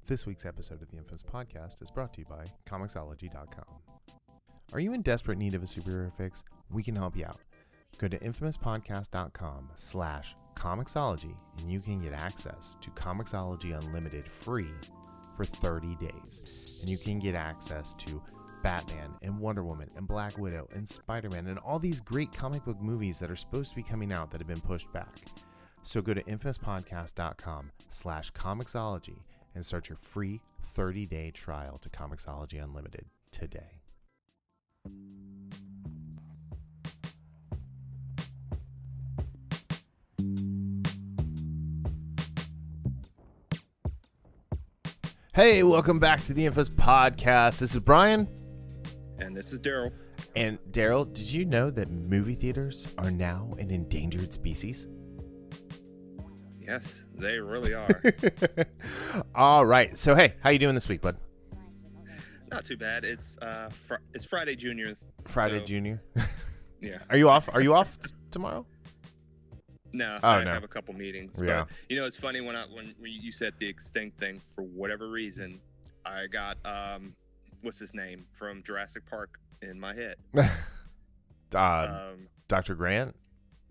This week's episode of the Infamous Podcast is brought to you by Comixology.com. Are you in desperate need of a superhero fix? We can help you out. Go to infamouspodcast.com/Comixology and you can get access to Comixology Unlimited free for 30 days. And you can get access to Batman and Wonder Woman and Black Widow and Spider-Man and all these great comic book movies that are supposed to be coming out that have been pushed back. So go to infamouspodcast.com/Comixology and start your free 30-day trial to Comixology Unlimited today. Hey, welcome back to the Infamous Podcast. This is Brian. And this is Darryl. And Darryl, did you know that movie theaters are now an endangered species? Yes, they really are. All right. So, hey, how you doing this week, bud? Not too bad. It's Friday Junior. Friday Junior? Yeah. Are you off? Are you off tomorrow? No, Oh, I no. have a couple meetings. Yeah. But, you know, it's funny when you said the extinct thing, for whatever reason, I got, what's his name, from Jurassic Park in my head. Dr. Grant?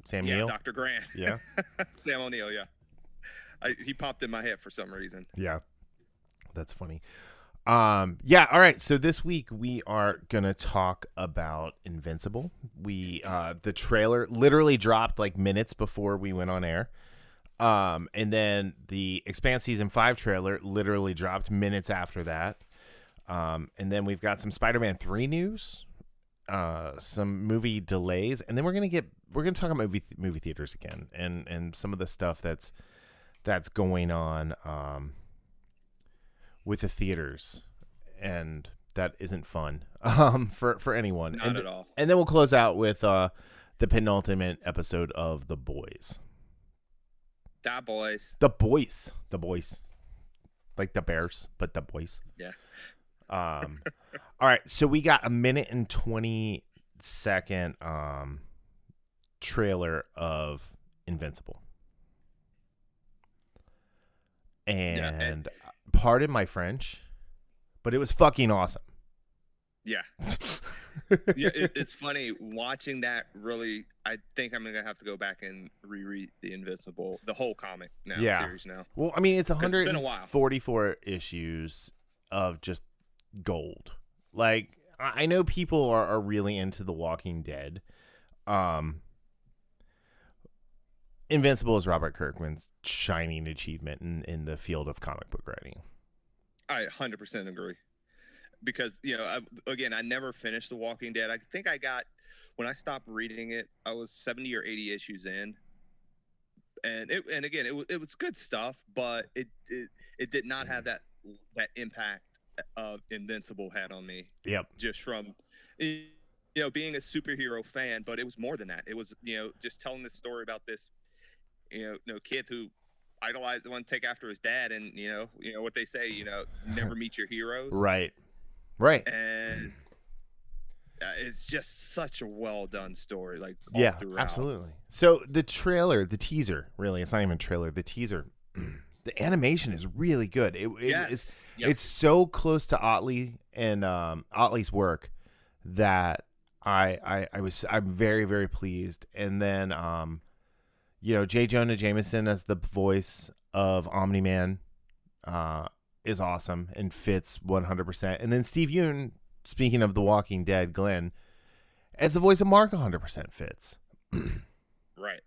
Sam Neill? Dr. Grant. Yeah. Sam O'Neill, yeah. He popped in my head for some reason. Yeah. That's funny. Yeah, all right. So this week we are gonna talk about Invincible. The trailer literally dropped like minutes before we went on air. And then the Expanse season 5 trailer literally dropped minutes after that. And then we've got some Spider-Man 3 news, some movie delays, and then we're gonna talk about movie theaters again and some of the stuff that's going on with the theaters, and that isn't fun for anyone. Not at all. And then we'll close out with the penultimate episode of The Boys. Da boys. The Boys. Like the Bears, but the Boys. Yeah. All right, so we got a minute and 20-second trailer of Invincible. And pardon my French, but it was fucking awesome. Yeah. Yeah, it's funny watching that. Really, I think I'm gonna have to go back and reread the Invincible, the whole comic series now. Well, I mean, it's been a while. 144 issues of just gold. Like, I know people are really into The Walking Dead. Invincible is Robert Kirkman's shining achievement in the field of comic book writing. I 100% agree. Because, you know, I never finished The Walking Dead. I think when I stopped reading it, I was 70 or 80 issues in. And it was good stuff, but it did not have that impact of Invincible had on me. Yep. Just from, being a superhero fan, but it was more than that. It was, just telling this story about this, kid who idolized, want to take after his dad, and what they say, never meet your heroes. Right. And it's just such a well done story, like all throughout. Absolutely. So the teaser, really, it's not even a trailer. The teaser, the animation is really good. It's so close to Otley and Otley's work that I'm very, very pleased. And then J. Jonah Jameson as the voice of Omni-Man is awesome and fits 100%. And then Steve Yeun, speaking of The Walking Dead, Glenn, as the voice of Mark, 100% fits. Right.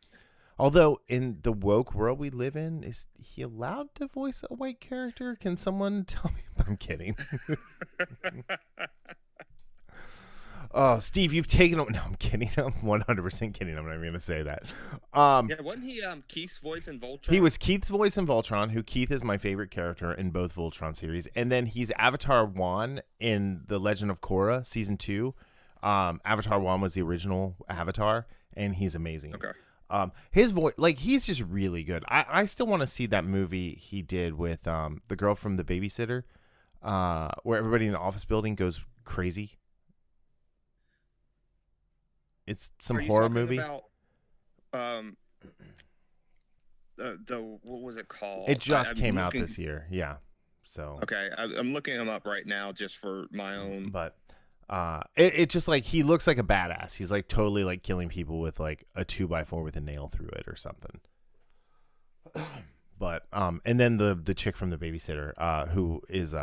Although in the woke world we live in, is he allowed to voice a white character? Can someone tell me? I'm kidding. Oh, Steve, you've taken... No, I'm kidding. I'm 100% kidding. I'm not even going to say that. Wasn't he Keith's voice in Voltron? He was Keith's voice in Voltron, who Keith is my favorite character in both Voltron series. And then he's Avatar 1 in The Legend of Korra, Season 2. Avatar 1 was the original Avatar, and he's amazing. Okay. His voice, like, he's just really good. I still want to see that movie he did with the girl from The Babysitter, where everybody in the office building goes crazy. It's some horror movie. About, what was it called? It just came out this year. Yeah. So okay, I'm looking him up right now just for my own. But it just like he looks like a badass. He's like totally like killing people with like a 2x4 with a nail through it or something. But and then the chick from The Babysitter, who is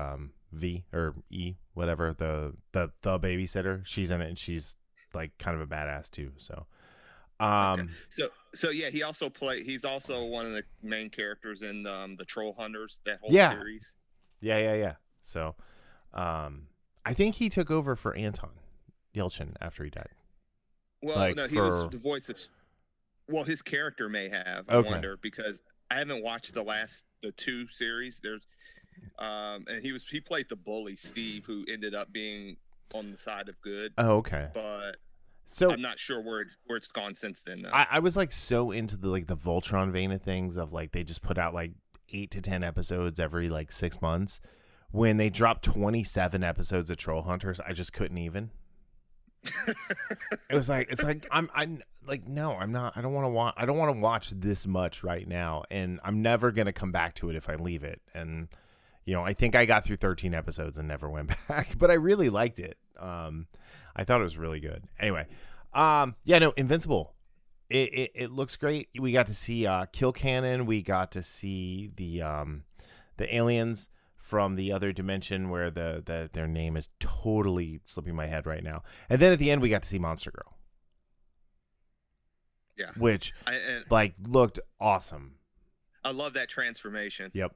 V or E, whatever, the babysitter, she's in it and she's like kind of a badass too. So Okay. So yeah, he's also one of the main characters in the Troll Hunters, that whole series. Yeah. So I think he took over for Anton Yelchin after he died. Well, like no, he was the voice of. Well, his character may have. I wonder, because I haven't watched the 2 series. There's, and he played the bully Steve, who ended up being on the side of good. Oh, okay. But so I'm not sure where it's gone since then, though. I was like so into the Voltron vein of things, of like they just put out like 8 to 10 episodes every like 6 months. When they dropped 27 episodes of Troll Hunters, I just couldn't even. It's like I'm like, no, I'm not. I don't want to watch this much right now, and I'm never gonna come back to it if I leave it. And I think I got through 13 episodes and never went back, but I really liked it. I thought it was really good. Anyway, Invincible. It looks great. We got to see Kill Cannon. We got to see the aliens from the other dimension, where their name is totally slipping my head right now. And then at the end, we got to see Monster Girl. Yeah, which looked awesome. I love that transformation. Yep.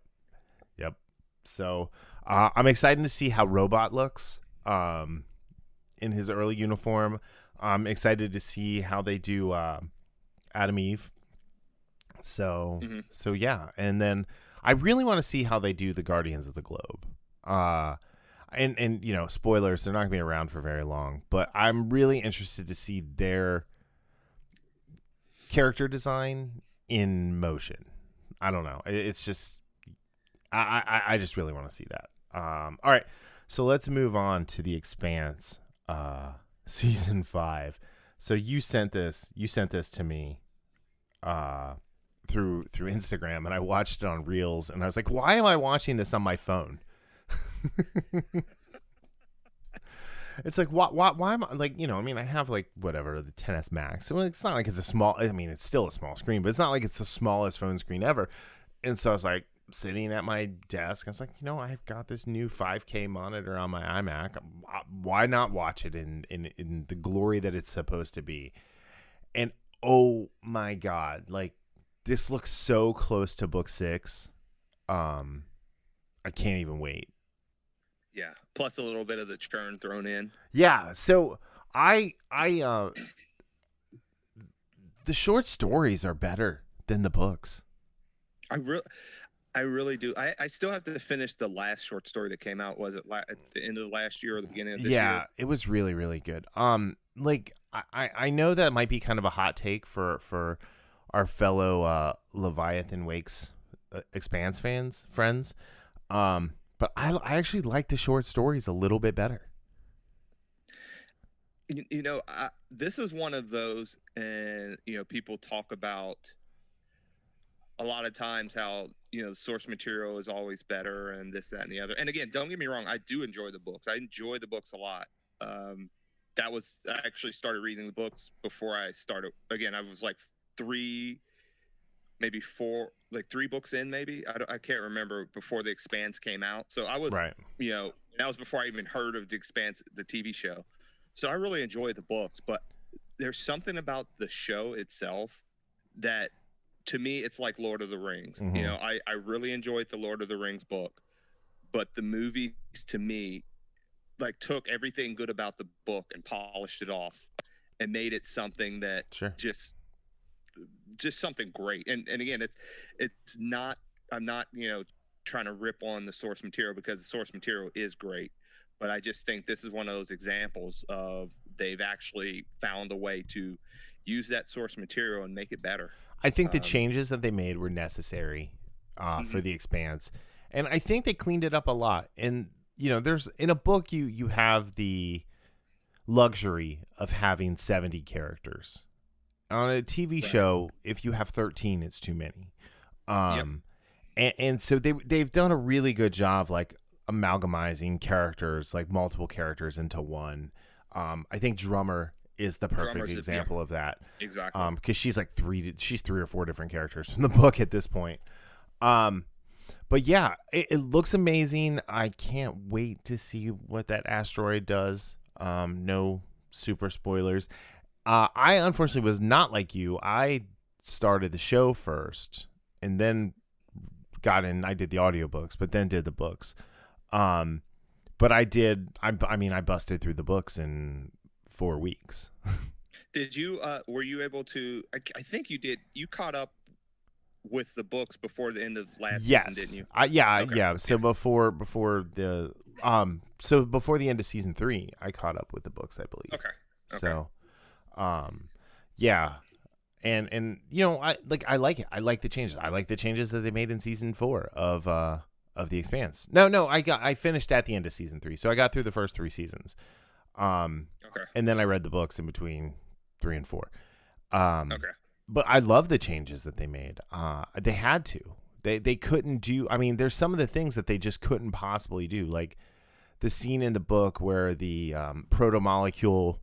So I'm excited to see how Robot looks in his early uniform. I'm excited to see how they do Adam Eve. So yeah, and then I really want to see how they do the Guardians of the Globe. And spoilers, they're not going to be around for very long, but I'm really interested to see their character design in motion. I don't know. It's just I just really want to see that. All right. So let's move on to The Expanse, season 5. So you sent this to me through Instagram, and I watched it on Reels, and I was like, why am I watching this on my phone? It's like, why am I, like, I have like whatever, the 10s Max. So it's not like it's it's still a small screen, but it's not like it's the smallest phone screen ever. And so I was like sitting at my desk. I was like, I've got this new 5K monitor on my iMac. Why not watch it in the glory that it's supposed to be? And oh my God, like, this looks so close to book 6. I can't even wait. Yeah, plus a little bit of the churn thrown in. Yeah, so I the short stories are better than the books. I really do. I still have to finish the last short story that came out. Was it at the end of the last year or the beginning of this year? Yeah, it was really, really good. Like I know that might be kind of a hot take for our fellow Leviathan Wakes Expanse friends. But I actually like the short stories a little bit better. This is one of those, and people talk about a lot of times how the source material is always better, and this, that, and the other. And again, don't get me wrong, I do enjoy the books. I enjoy the books a lot. I actually started reading the books before I started. Again, I was like 3 books in, maybe. I can't remember, before The Expanse came out. So I was, right. That was before I even heard of The Expanse, the TV show. So I really enjoyed the books, but there's something about the show itself that, to me, it's like Lord of the Rings. Mm-hmm. I really enjoyed the Lord of the Rings book, but the movies, to me, like, took everything good about the book and polished it off and made it something that just something great. And again, it's not, I'm not trying to rip on the source material, because the source material is great, but I just think this is one of those examples of they've actually found a way to use that source material and make it better. I think the changes that they made were necessary for The Expanse, and I think they cleaned it up a lot. And there's, in a book, you have the luxury of having 70 characters. On a TV show, if you have 13, it's too many. and so they've done a really good job like amalgamizing characters, like multiple characters into one. I think Drummer is the perfect example of that. Exactly. Because she's three or four different characters from the book at this point. But yeah, it looks amazing. I can't wait to see what that asteroid does. No super spoilers. I unfortunately was not like you. I started the show first and then I did the audiobooks, but then did the books. But I busted through the books in 4 weeks. Did you, were you able to, I think you did, you caught up with the books before the end of last season, didn't you? Yeah. So before the end of season 3, I caught up with the books, I believe. Okay. So, yeah. And you know, I like it. I like the changes. I like the changes that they made in season 4 of the Expanse. No, I finished at the end of season 3, so I got through the first 3 seasons. And then I read the books in between 3 and 4. But I love the changes that they made. They had to. They couldn't do. I mean, there's some of the things that they just couldn't possibly do, like the scene in the book where the proto-molecule,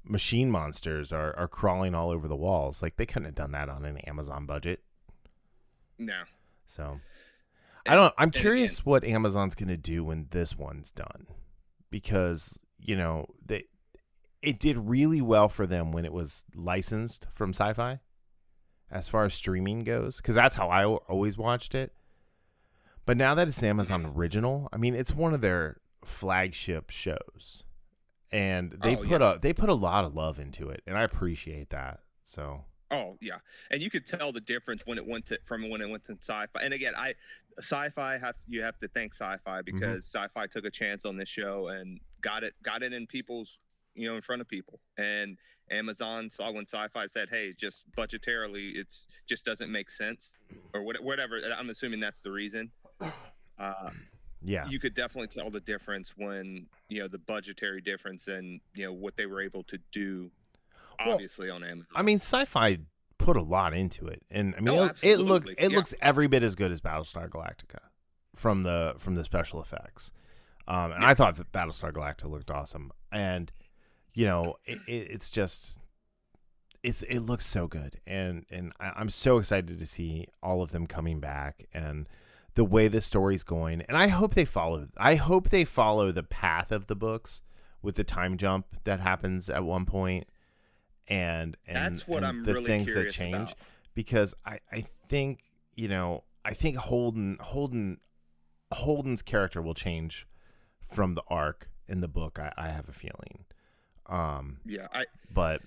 machine monsters are crawling all over the walls. Like, they couldn't have done that on an Amazon budget. No. So I'm curious what Amazon's going to do when this one's done, because, it did really well for them when it was licensed from Sci-Fi as far as streaming goes, because that's how I always watched it. But now that it's Amazon original, I mean, it's one of their flagship shows. And they put a lot of love into it, and I appreciate that. So. Oh yeah, and you could tell the difference when it went to Sci-Fi. And again, you have to thank Sci-Fi, because Sci-Fi took a chance on this show and got it in people's, in front of people. And Amazon saw when Sci-Fi said, "Hey, just budgetarily, it's just doesn't make sense," or whatever. I'm assuming that's the reason. Yeah, you could definitely tell the difference when the budgetary difference and what they were able to do. Obviously, on Amazon. I mean, Sci-Fi put a lot into it, and I mean, it looks every bit as good as Battlestar Galactica from the special effects. And I thought that Battlestar Galactica looked awesome, and it's just it looks so good, and I'm so excited to see all of them coming back and the way the story's going. And I hope they follow the path of the books with the time jump that happens at one point. And that's what I'm the really things that curious change about. Because I think Holden's character will change from the arc in the book. I have a feeling. But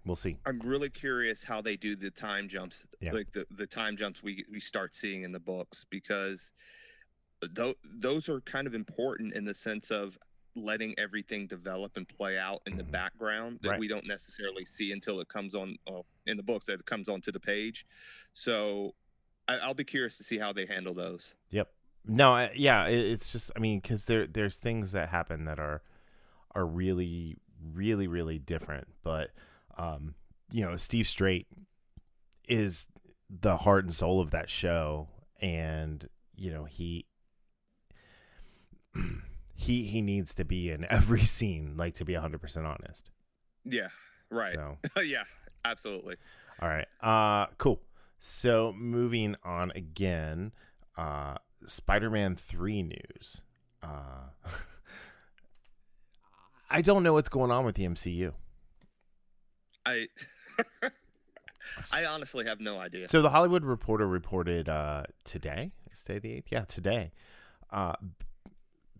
we'll see. I'm really curious how they do the time jumps, like the time jumps we start seeing in the books, because those are kind of important in the sense of letting everything develop and play out in the background that we don't necessarily see until it comes on in the books, that it comes onto the page. So I'll be curious to see how they handle those. Yep. No, it's just, I mean, because there's things that happen that are really, really, really different. But, Steve Strait is the heart and soul of that show. And, he needs to be in every scene, like, to be 100% honest. Yeah, right. So. Yeah, absolutely. All right. Cool. So moving on again, Spider-Man 3 news. I don't know what's going on with the MCU. I honestly have no idea. So the Hollywood Reporter reported today. Is today the 8th? Yeah, today.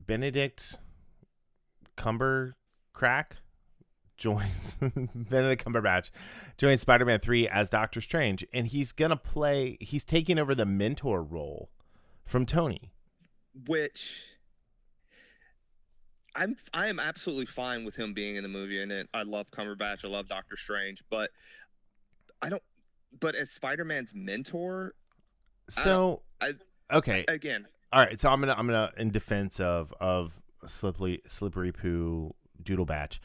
Benedict Cumberbatch joins Spider-Man 3 as Doctor Strange, and he's taking over the mentor role from Tony, which I am absolutely fine with him being in the movie, and I love Cumberbatch, I love Doctor Strange, but as Spider-Man's mentor. Okay. Again. All right, so I'm gonna in defense of slippery poo doodle batch.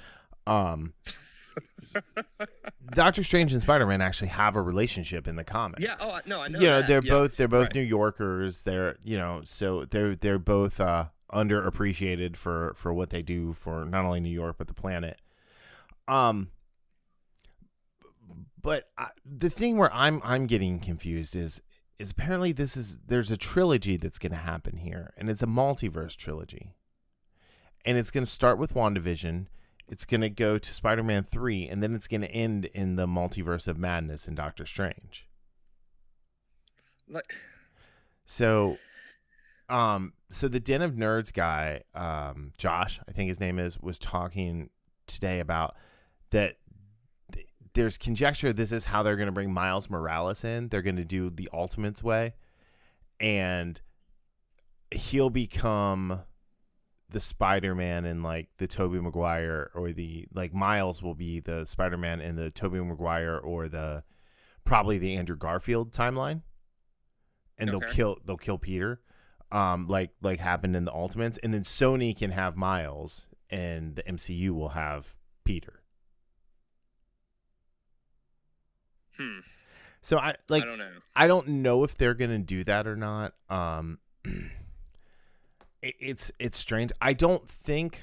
Doctor Strange and Spider-Man actually have a relationship in the comics. Yeah. Oh no, I know. You know, that. they're Yeah. both Right. New Yorkers. They're so they're both underappreciated for what they do for not only New York but the planet. But the thing where I'm getting confused is apparently there's a trilogy that's going to happen here, and it's a multiverse trilogy, and it's going to start with WandaVision. It's going to go to Spider-Man 3, and then it's going to end in the multiverse of madness in Doctor Strange. So the Den of Nerds guy, Josh, I think his name is, was talking today about that there's conjecture this is how they're going to bring Miles Morales in. They're going to do the Ultimates way, and he'll become the Spider-Man in like the Tobey Maguire, or the like Miles will be the Spider-Man in the Tobey Maguire or the probably the Andrew Garfield timeline, and they'll kill Peter, like happened in the Ultimates, and then Sony can have Miles, and the MCU will have Peter. So I don't know. I don't know if they're gonna do that or not. It's strange. I don't think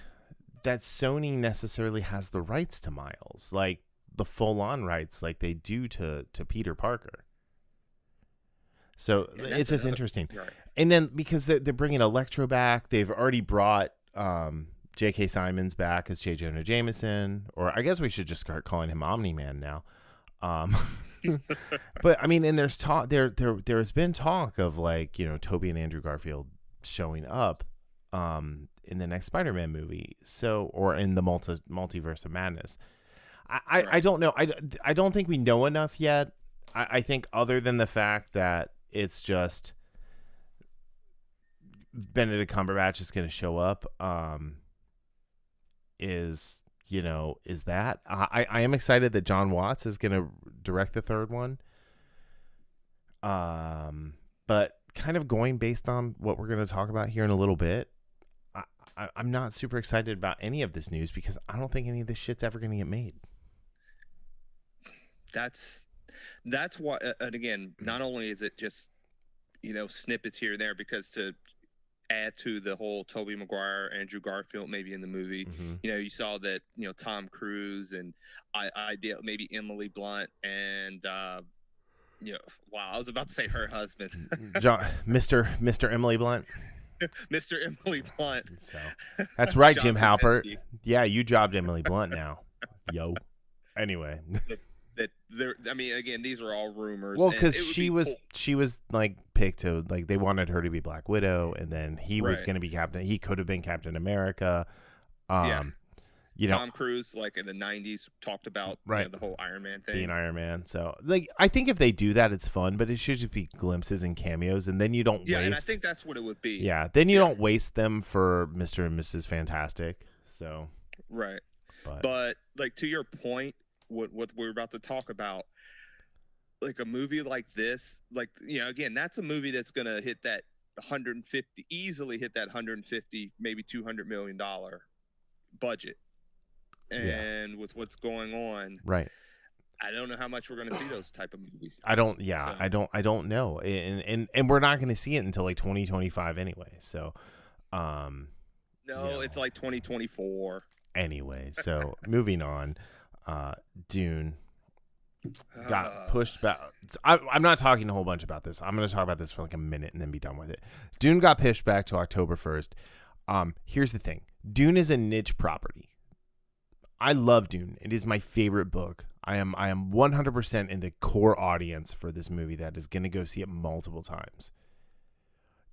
that Sony necessarily has the rights to Miles, like the full-on rights, like they do to Peter Parker. So it's just interesting. Right. And then because they're bringing Electro back, they've already brought J.K. Simmons back as J. Jonah Jameson, or I guess we should just start calling him Omni-Man now. But I mean, and there's talk there's been talk of like, you know, Tobey and Andrew Garfield showing up in the next Spider-Man movie, so, or in the multiverse of madness. I don't know. I don't think we know enough yet. I think other than the fact that it's just Benedict Cumberbatch is going to show up, is that I am excited that John Watts is going to direct the third one. But kind of going based on what we're going to talk about here in a little bit, I'm not super excited about any of this news because I don't think any of this shit's ever going to get made. That's why, and again, not only is it just, you know, snippets here and there, because to add to the whole Tobey Maguire, Andrew Garfield maybe in the movie, you know, you saw that, you know, Tom Cruise and I did maybe Emily Blunt and you know, wow, I was about to say her husband, Mr. Emily Blunt. Mr. Emily Blunt. So that's right, Jim Halpert. Yeah, you jobbed Emily Blunt now. Yo. Anyway. That there, I mean, again, these are all rumors. Well, because she was like picked to, like, they wanted her to be Black Widow, and then he was going to be Captain. He could have been Captain America. You know, Tom Cruise, like in the 90s, talked about you know, the whole Iron Man thing, being Iron Man. So, like, I think if they do that, it's fun, but it should just be glimpses and cameos, and then you don't waste. Yeah, and I think that's what it would be. Yeah, then you don't waste them for Mr. and Mrs. Fantastic. So, right, but like to your point, what we're about to talk about, like a movie like this, like, you know, again, that's a movie that's gonna hit that 150, easily hit that 150, maybe $200 million budget. And with what's going on, right, I don't know how much we're going to see those type of movies. I don't know, and we're not going to see it until like 2025 anyway. So, no, you know, it's like 2024 anyway. So moving on, Dune got pushed back. I'm not talking a whole bunch about this. I'm going to talk about this for like a minute and then be done with it. Dune got pushed back to October 1st. Here's the thing: Dune is a niche property. I love Dune. It is my favorite book. I am 100% in the core audience for this movie that is going to go see it multiple times.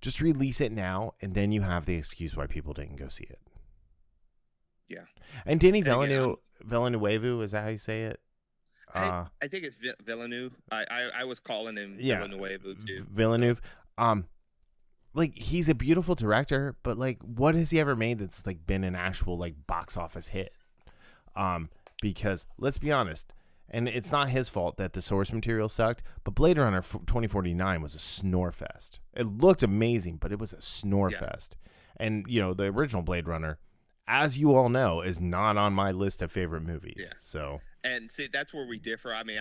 Just release it now, and then you have the excuse why people didn't go see it. Yeah. And Denis Villeneuve, is that how you say it? I think it's Villeneuve. I was calling him Villeneuve too. Villeneuve. Like, he's a beautiful director, but like, what has he ever made that's like been an actual like box office hit? Because let's be honest, and it's not his fault that the source material sucked, but Blade Runner 2049 was a snore fest. It looked amazing, but it was a snore fest. And, you know, the original Blade Runner, as you all know, is not on my list of favorite movies. Yeah. So And see, that's where we differ. I mean,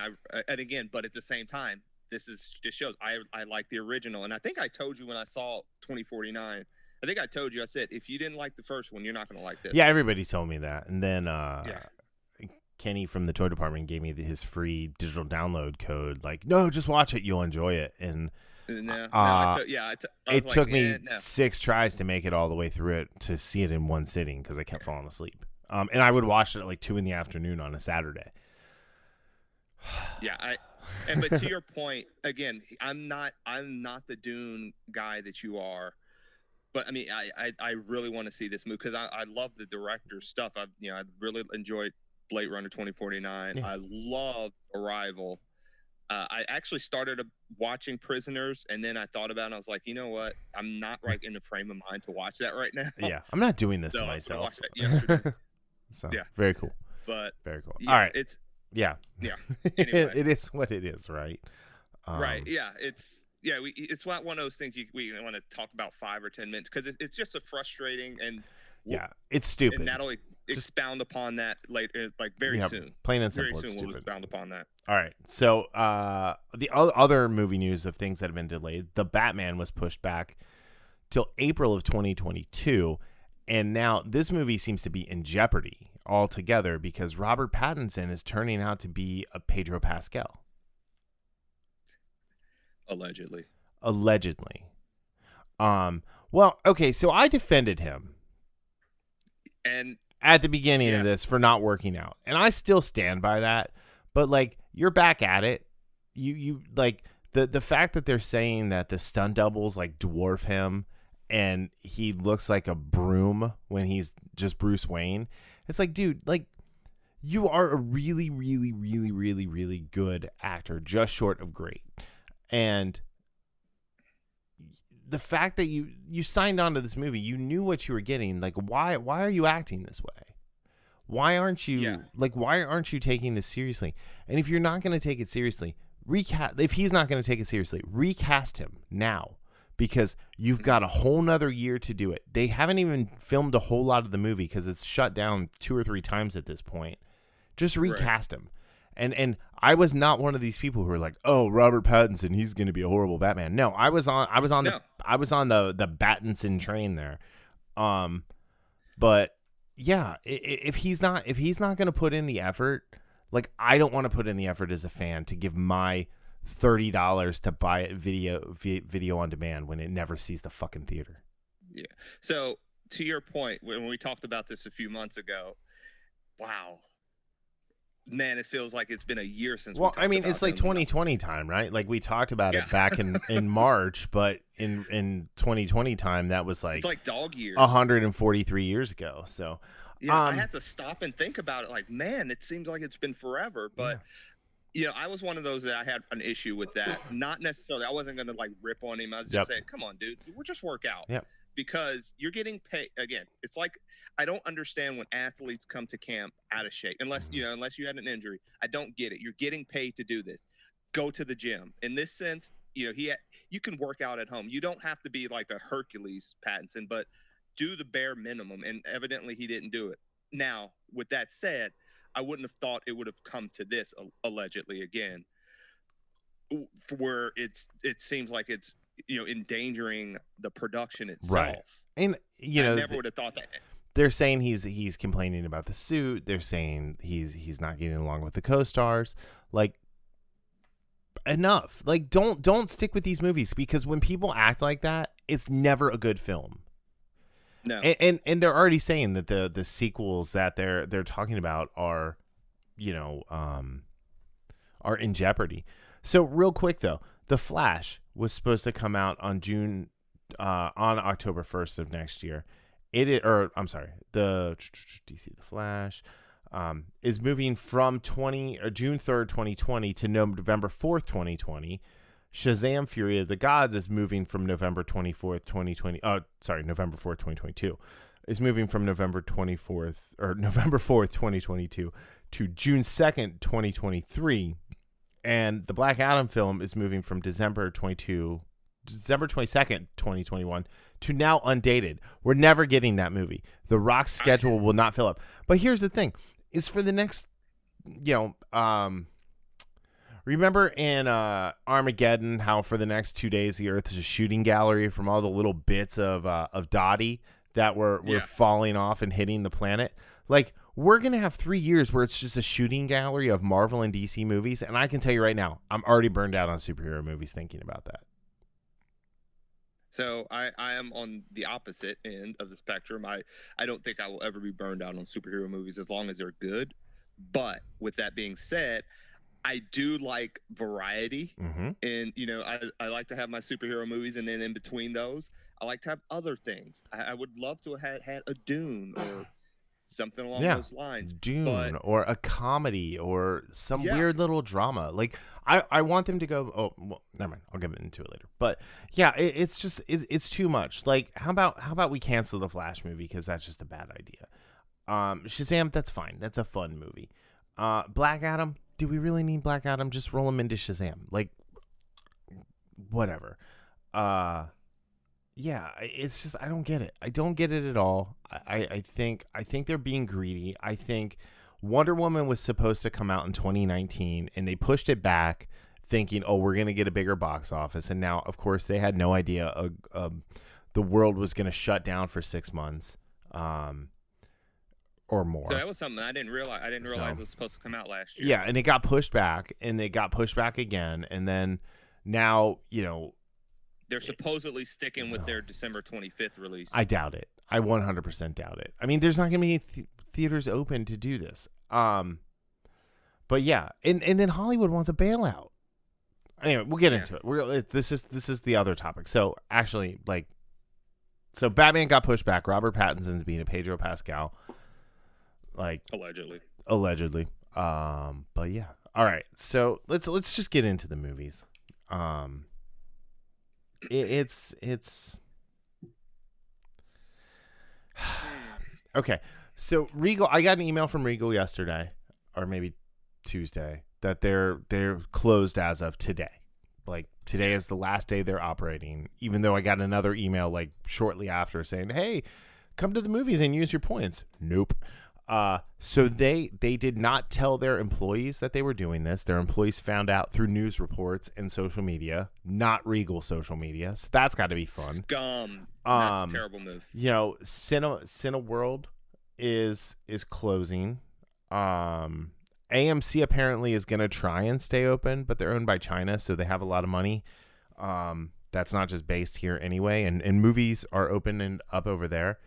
and again, but at the same time, this just shows I like the original. And I think I told you when I saw 2049, I think I told you, I said, if you didn't like the first one, you're not going to like this. Yeah, everybody told me that. And then Kenny from the toy department gave me his free digital download code. Like, no, just watch it. You'll enjoy it. And it took me 6 tries to make it all the way through it to see it in one sitting because I kept falling asleep. And I would watch it at like 2 p.m. on a Saturday. Yeah, but to your point, again, I'm not the Dune guy that you are. But I mean, I really want to see this movie because I love the director's stuff. I really enjoyed Blade Runner 2049. Yeah. I love Arrival. I actually started watching Prisoners, and then I thought about it. And I was like, you know what? I'm not right in the frame of mind to watch that right now. Yeah, I'm not doing this to myself. So yeah, very cool. But very cool. Yeah, all right, it's Anyway. It is what it is, right? Right. Yeah. It's not one of those things we want to talk about 5 or 10 minutes because it's just a frustrating and it's stupid. And that'll expound upon that later, like very soon. Plain and simple, very soon it's stupid. We'll expound upon that. All right. So the other movie news of things that have been delayed, the Batman was pushed back till April of 2022, and now this movie seems to be in jeopardy altogether because Robert Pattinson is turning out to be a Pedro Pascal. Allegedly. Well, okay, so I defended him and at the beginning of this for not working out. And I still stand by that. But like you're back at it. You like the fact that they're saying that the stunt doubles like dwarf him and he looks like a broom when he's just Bruce Wayne. It's like, dude, like you are a really, really, really, really, really good actor, just short of great. And the fact that you signed on to this movie, you knew what you were getting. Like, why are you acting this way? Why aren't you why aren't you taking this seriously? And if you're not going to take it seriously, if he's not going to take it seriously, recast him now because you've got a whole nother year to do it. They haven't even filmed a whole lot of the movie because it's shut down 2 or 3 times at this point. Just recast him. And I was not one of these people who were like, "Oh, Robert Pattinson, he's going to be a horrible Batman." No, I was on the Pattinson train there. But yeah, if he's not going to put in the effort, like I don't want to put in the effort as a fan to give my $30 to buy it video on demand when it never sees the fucking theater. Yeah. So to your point, when we talked about this a few months ago, wow. Man, it feels like it's been a year since. Well, I mean, it's like 2020 time, right? Like we talked about it back in March, but in 2020 time, that was like it's like dog years, 143 years ago. So I had to stop and think about it. Like, man, it seems like it's been forever. But I was one of those that I had an issue with that. Not necessarily. I wasn't going to like rip on him. I was just saying, come on, dude, we'll just work out. Yep. Because you're getting paid again. It's like I don't understand when athletes come to camp out of shape, unless you had an injury. I don't get it. You're getting paid to do this. Go to the gym. In this sense, you can work out at home. You don't have to be like a Hercules Pattinson, but do the bare minimum. And evidently, he didn't do it. Now, with that said, I wouldn't have thought it would have come to this allegedly again, where it seems like it's endangering the production itself. Right. And I never would have thought that. They're saying he's complaining about the suit. They're saying he's not getting along with the co-stars. Like, enough. Like, don't stick with these movies because when people act like that, it's never a good film. No. And they're already saying that the sequels that they're talking about are in jeopardy. So real quick though, The Flash was supposed to come out on October 1st of next year. The DC The Flash is moving from June 3rd, 2020 to November 4th, 2020. Shazam! Fury of the Gods is moving from November 4th, 2022. Is moving from November 4th, 2022 to June 2nd, 2023. And the Black Adam film is moving from December 22nd, 2021 to now undated. We're never getting that movie. The Rock's schedule will not fill up. But here's the thing, is for the next remember in Armageddon how for the next 2 days the Earth is a shooting gallery from all the little bits of Dottie that were falling off and hitting the planet? Like, we're going to have 3 years where it's just a shooting gallery of Marvel and DC movies, and I can tell you right now, I'm already burned out on superhero movies thinking about that. So I am on the opposite end of the spectrum. I don't think I will ever be burned out on superhero movies as long as they're good. But with that being said, I do like variety. Mm-hmm. And, I like to have my superhero movies. And then in between those, I like to have other things. I would love to have had a Dune or something along those lines. Dune or a comedy or some weird little drama. Like I want them to go. Oh, well, never mind. I'll get into it later. But yeah, it's just it's too much. Like how about we cancel the Flash movie because that's just a bad idea. Shazam, that's fine. That's a fun movie. Black Adam. Do we really need Black Adam? Just roll him into Shazam. Like whatever. Yeah, it's just I don't get it. I don't get it at all. I think they're being greedy. I think Wonder Woman was supposed to come out in 2019, and they pushed it back, thinking, "Oh, we're gonna get a bigger box office." And now, of course, they had no idea the world was gonna shut down for 6 months, or more. So that was something I didn't realize. It was supposed to come out last year. Yeah, and it got pushed back, and it got pushed back again, and then now they're supposedly sticking with their December 25th release. I doubt it. I 100% doubt it. I mean, there's not going to be any theaters open to do this. But yeah, and then Hollywood wants a bailout. Anyway, we'll get into it. This is the other topic. So actually, so Batman got pushed back. Robert Pattinson's being a Pedro Pascal, allegedly. But yeah. All right. So let's just get into the movies. It's okay. So Regal, I got an email from Regal yesterday, or maybe Tuesday, that they're closed as of today. Like today is the last day they're operating. Even though I got another email shortly after saying, "Hey, come to the movies and use your points." Nope. So they did not tell their employees that they were doing this. Their employees found out through news reports and social media, not Regal social media. So that's got to be fun. Scum. That's a terrible move. Cineworld is closing. AMC apparently is going to try and stay open, but they're owned by China, so they have a lot of money. That's not just based here anyway, and movies are open and up over there.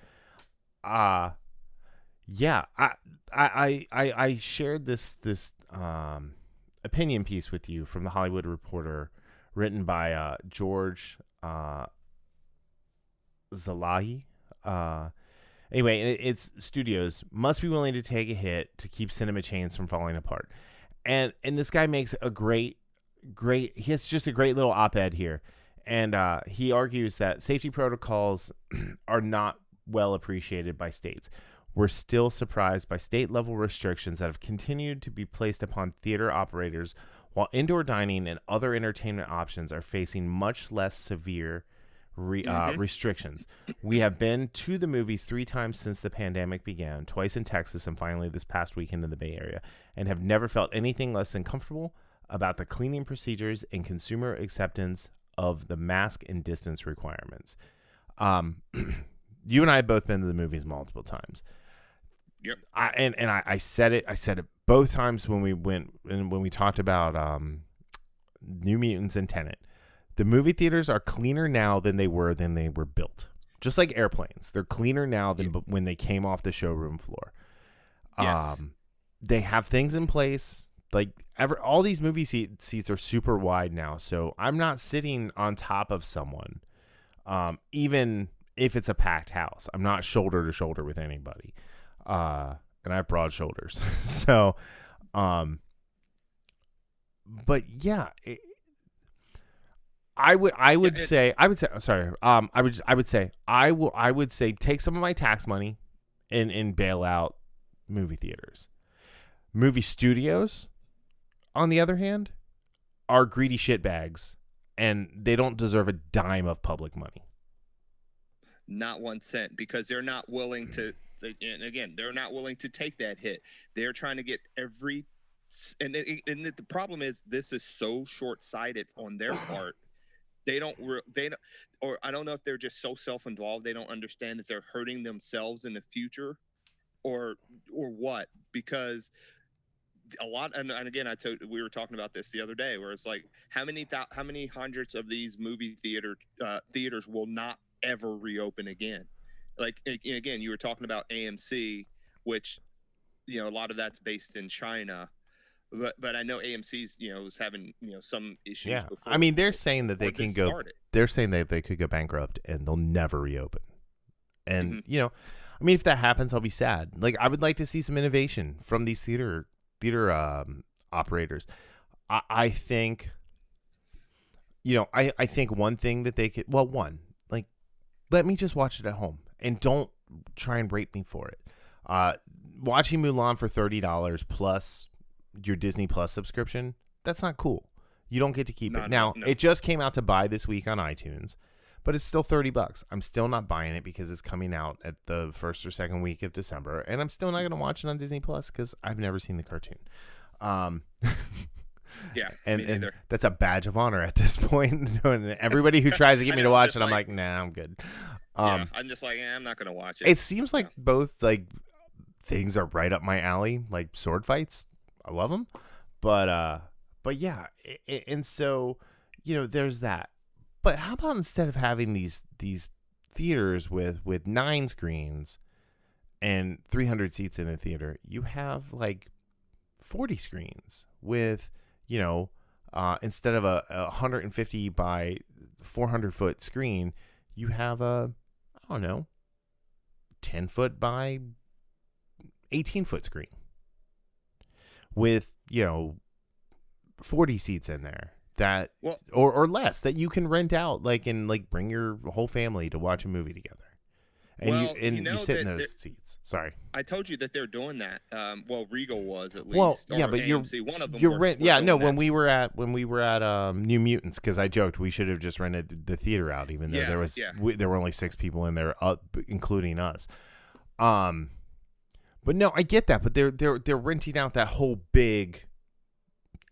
Yeah, I shared this opinion piece with you from the Hollywood Reporter, written by George Zalahi. Anyway, it's studios must be willing to take a hit to keep cinema chains from falling apart, and this guy makes a great. He has just a great little op-ed here, and he argues that safety protocols are not well appreciated by states. We're still surprised by state-level restrictions that have continued to be placed upon theater operators, while indoor dining and other entertainment options are facing much less severe restrictions. We have been to the movies 3 times since the pandemic began, twice in Texas and finally this past weekend in the Bay Area, and have never felt anything less than comfortable about the cleaning procedures and consumer acceptance of the mask and distance requirements. You and I have both been to the movies multiple times. Yep. I said it both times when we went and when we talked about New Mutants and Tenet. The movie theaters are cleaner now than they were built. Just like airplanes, they're cleaner now than when they came off the showroom floor. Yes. They have things in place. All these movie seats are super wide now, so I'm not sitting on top of someone, even if it's a packed house. I'm not shoulder to shoulder with anybody. And I have broad shoulders. So, but yeah, I would say take some of my tax money and bail out movie theaters. Movie studios, on the other hand, are greedy shitbags, and they don't deserve a dime of public money. Not 1 cent, because they're not willing to. And again, they're not willing to take that hit. They're trying to get every the problem is this is so short-sighted on their part. They don't, or I don't know if they're just so self-involved they don't understand that they're hurting themselves in the future, or what. Because a lot, and again, we were talking about this the other day, where it's like how many hundreds of these movie theaters will not ever reopen again. Like again, you were talking about AMC, which a lot of that's based in China. But I know AMC's was having some issues. Yeah, before, I mean they're saying that they can go. Started. They're saying that they could go bankrupt and they'll never reopen. And I mean, if that happens, I'll be sad. Like I would like to see some innovation from these theater operators. I think. I think one thing that they could. Well, like let me just watch it at home and don't try and rape me for it. Watching Mulan for $30 plus your Disney Plus subscription, that's not cool. You don't get to keep it. Now, it just came out to buy this week on iTunes, but it's still $30. I'm still not buying it because it's coming out at the first or second week of December, and I'm still not going to watch it on Disney Plus because I've never seen the cartoon. Yeah, and that's a badge of honor at this point. And everybody who tries to get me to watch it, I'm like, nah, I'm good. I'm just like, I'm not going to watch it. It seems like both like things are right up my alley, like sword fights. I love them, but yeah, and so there's that. But how about instead of having these theaters with 9 screens and 300 seats in a theater, you have like 40 screens with instead of a 150 by 400 foot screen, you have a 10 foot by 18 foot screen with 40 seats in there that or less that you can rent out and bring your whole family to watch a movie together, and you sit in those seats. Sorry, I told you that they're doing that. Regal was at least. Well, yeah, but AMC, one of them. When we were at New Mutants, because I joked we should have just rented the theater out, even though there were only 6 people in there, including us. But no, I get that. But they're renting out that whole big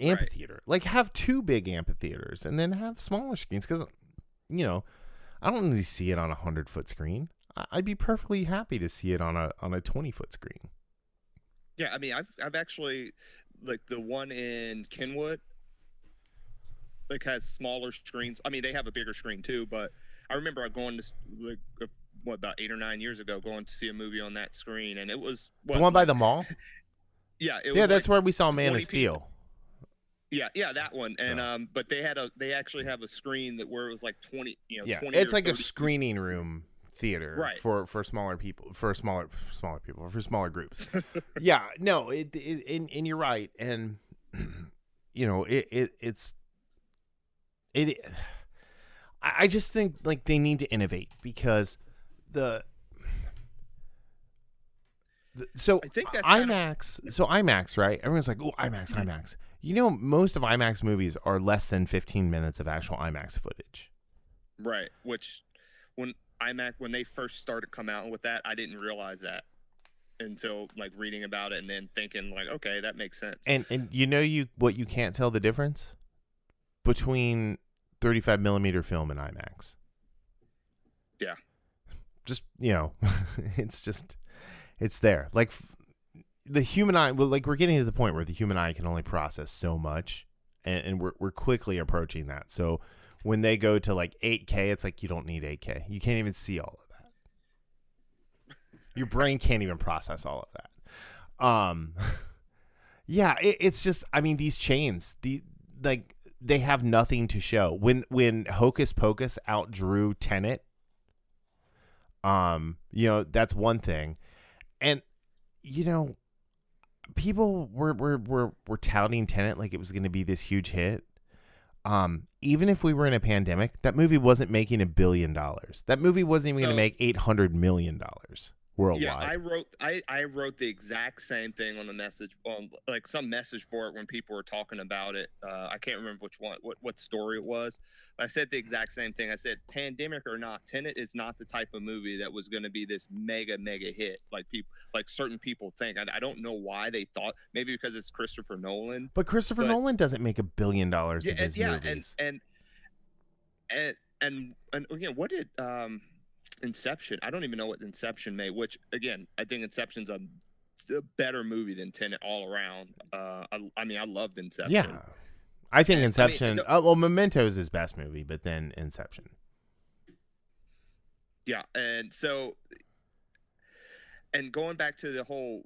amphitheater. Right. Like have 2 big amphitheaters and then have smaller screens, because I don't need to see it on a 100-foot screen. I'd be perfectly happy to see it on a 20-foot screen. Yeah, I mean, I've actually like the one in Kenwood, has smaller screens. I mean, they have a bigger screen too, but I remember going to about 8 or 9 years ago, going to see a movie on that screen, and it was the one by the mall. Yeah, it was that's where we saw Man of Steel. People. Yeah, that one. So. And but they actually have a screen where it was like 20. 20 it's like a screening room theater, right, for smaller people, for smaller groups. Yeah, no, and you're right, and it's. I just think like they need to innovate, because so I think that's IMAX, right? Everyone's like, oh, IMAX. Most of IMAX movies are less than 15 minutes of actual IMAX footage. Right, which when they first started coming out with that, I didn't realize that until like reading about it and then thinking like, okay, that makes sense. And what you can't tell the difference between 35 millimeter film and IMAX. Yeah. Just, it's there. Like the human eye, we're getting to the point where the human eye can only process so much, and we're quickly approaching that. So when they go to like 8K, it's like you don't need 8K. You can't even see all of that. Your brain can't even process all of that. Yeah, it's just, I mean, these chains, they have nothing to show. When Hocus Pocus outdrew Tenet, that's one thing. And people were touting Tenet like it was going to be this huge hit. Even if we were in a pandemic, that movie wasn't making $1 billion. That movie wasn't even going to make $800 million. worldwide. Yeah, I wrote the exact same thing on the message on like some message board when people were talking about it. I can't remember what story it was. But I said the exact same thing. I said, pandemic or not, Tenet is not the type of movie that was going to be this mega hit like certain people think. I don't know why they thought, maybe because it's Christopher Nolan. But Christopher Nolan doesn't make $1 billion in his movies. And again, what did Inception? I don't even know what Inception made. Which again, I think Inception's a better movie than Tenet all around. I mean, I loved Inception. Yeah, I think Inception. Well, Memento is his best movie, but then Inception. Yeah, and so, and going back to the whole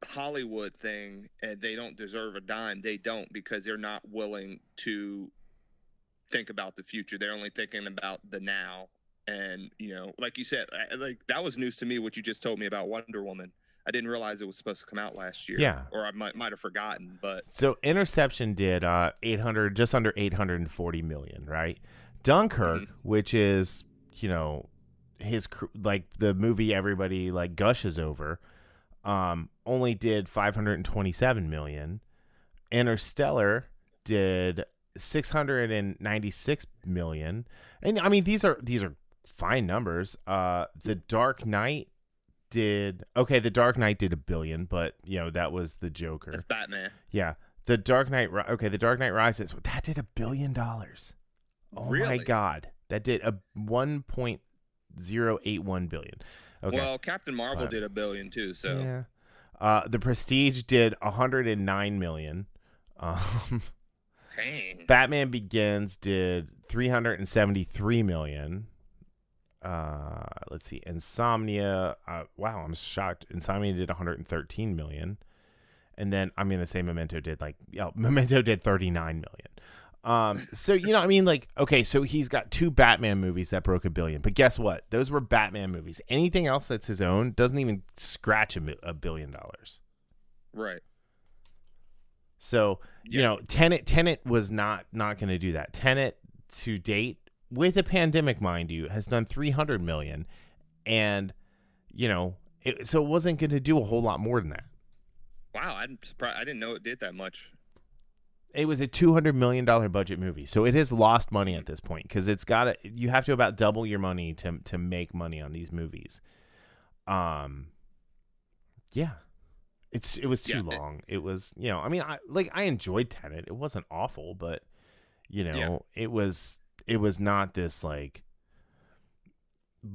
Hollywood thing, and they don't deserve a dime. They don't, because they're not willing to think about the future. They're only thinking about the now. And, you know, like you said, like that was news to me, what you just told me about Wonder Woman. I didn't realize it was supposed to come out last year. Yeah. Or I might have forgotten, but. So Interception did just under 840 million, right? Dunkirk, which is, you know, like the movie everybody like gushes over, only did 527 million. Interstellar did 696 million. And I mean, these are fine numbers. The Dark Knight did $1 billion, but you know, that was the Joker. That's Batman. Yeah. The Dark Knight Rises, that did $1 billion. Oh really? My God. That did a 1.081 billion. Okay. Well, Captain Marvel did $1 billion too, so. Yeah. The Prestige did 109 million. Dang. Batman Begins did 373 million. Let's see. Insomnia. Wow, I'm shocked. Insomnia did 113 million. And then I'm going to say Memento did Memento did 39 million. So, you know, I mean, like, okay, so he's got 2 Batman movies that broke $1 billion, but guess what? Those were Batman movies. Anything else that's his own doesn't even scratch $1 billion. Right. So, you know, Tenet was not going to do that. Tenet to date, with a pandemic, mind you, has done 300 million, and, you know, so it wasn't going to do a whole lot more than that. Wow, I'm surprised. I didn't know it did that much. It was a $200 million budget movie, so it has lost money at this point because you have to about double your money to make money on these movies. Yeah, it was too long. It was, you know, I mean, I enjoyed Tenet. It wasn't awful, but you know, it was not this like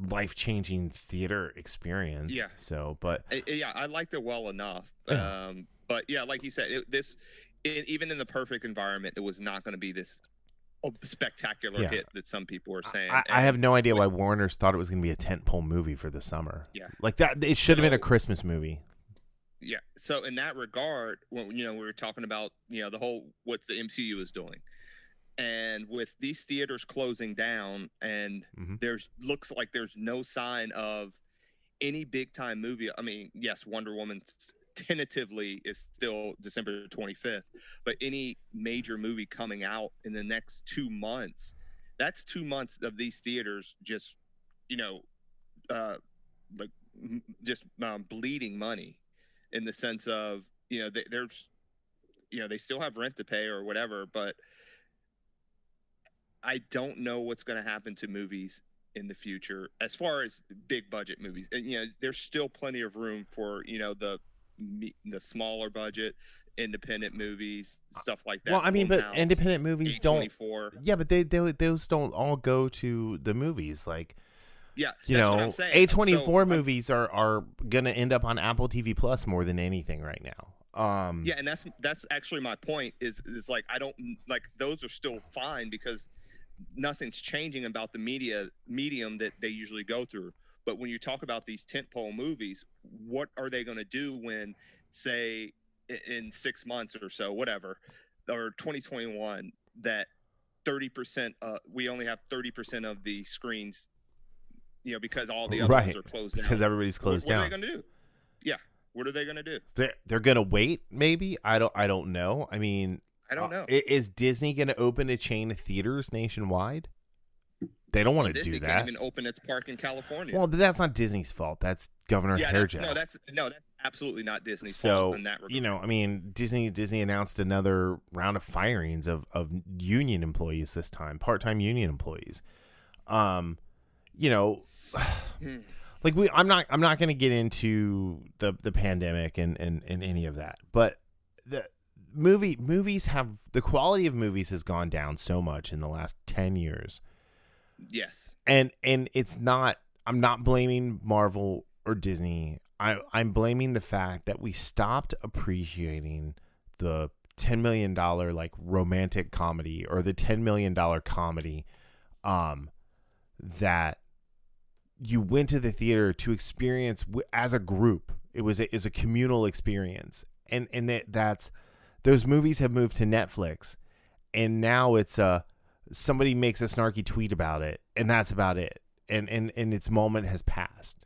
life-changing theater experience. Yeah. So, but I liked it well enough. Yeah. But yeah, like you said, even in the perfect environment, it was not going to be this spectacular hit that some people were saying. I have no idea why Warner's thought it was going to be a tentpole movie for the summer. Yeah, like that. It should have been a Christmas movie. Yeah. So in that regard, when we were talking about the whole what the MCU is doing, and with these theaters closing down, and looks like there's no sign of any big time movie. I mean, yes, Wonder Woman tentatively is still December 25th, but any major movie coming out in the next 2 months, that's 2 months of these theaters just bleeding money, in the sense of there's they still have rent to pay or whatever, but I don't know what's going to happen to movies in the future as far as big budget movies. And there's still plenty of room for the smaller budget independent movies, stuff like that. Well, I mean, but independent movies don't. Yeah, but those don't all go to the movies. Like, yeah, A24 movies are gonna end up on Apple TV Plus more than anything right now. Yeah, and that's actually my point. Is like, I don't like, those are still fine because nothing's changing about the medium that they usually go through. But when you talk about these tentpole movies, what are they going to do when, say, in 6 months or so, whatever, or 2021, that 30%, we only have 30% of the screens, because all the other ones are closed down. Because everybody's closed down. What are they going to do? Yeah, what are they going to do? They're going to wait, maybe? I don't know. I mean, I don't know. Is Disney going to open a chain of theaters nationwide? They don't want to Disney do that. Can't even open its park in California. Well, but that's not Disney's fault. That's Governor Hairgel. That's absolutely not Disney's fault in that regard. You know, I mean, Disney announced another round of firings of union employees this time, part-time union employees. You know, like I'm not going to get into the pandemic and any of that, but the quality of movies has gone down so much in the last 10 years. Yes. And it's not, I'm not blaming Marvel or Disney. I'm blaming the fact that we stopped appreciating the $10 million like romantic comedy or the $10 million comedy that you went to the theater to experience as a group. It was a communal experience. And that's, those movies have moved to Netflix, and now it's somebody makes a snarky tweet about it, and that's about it. And its moment has passed.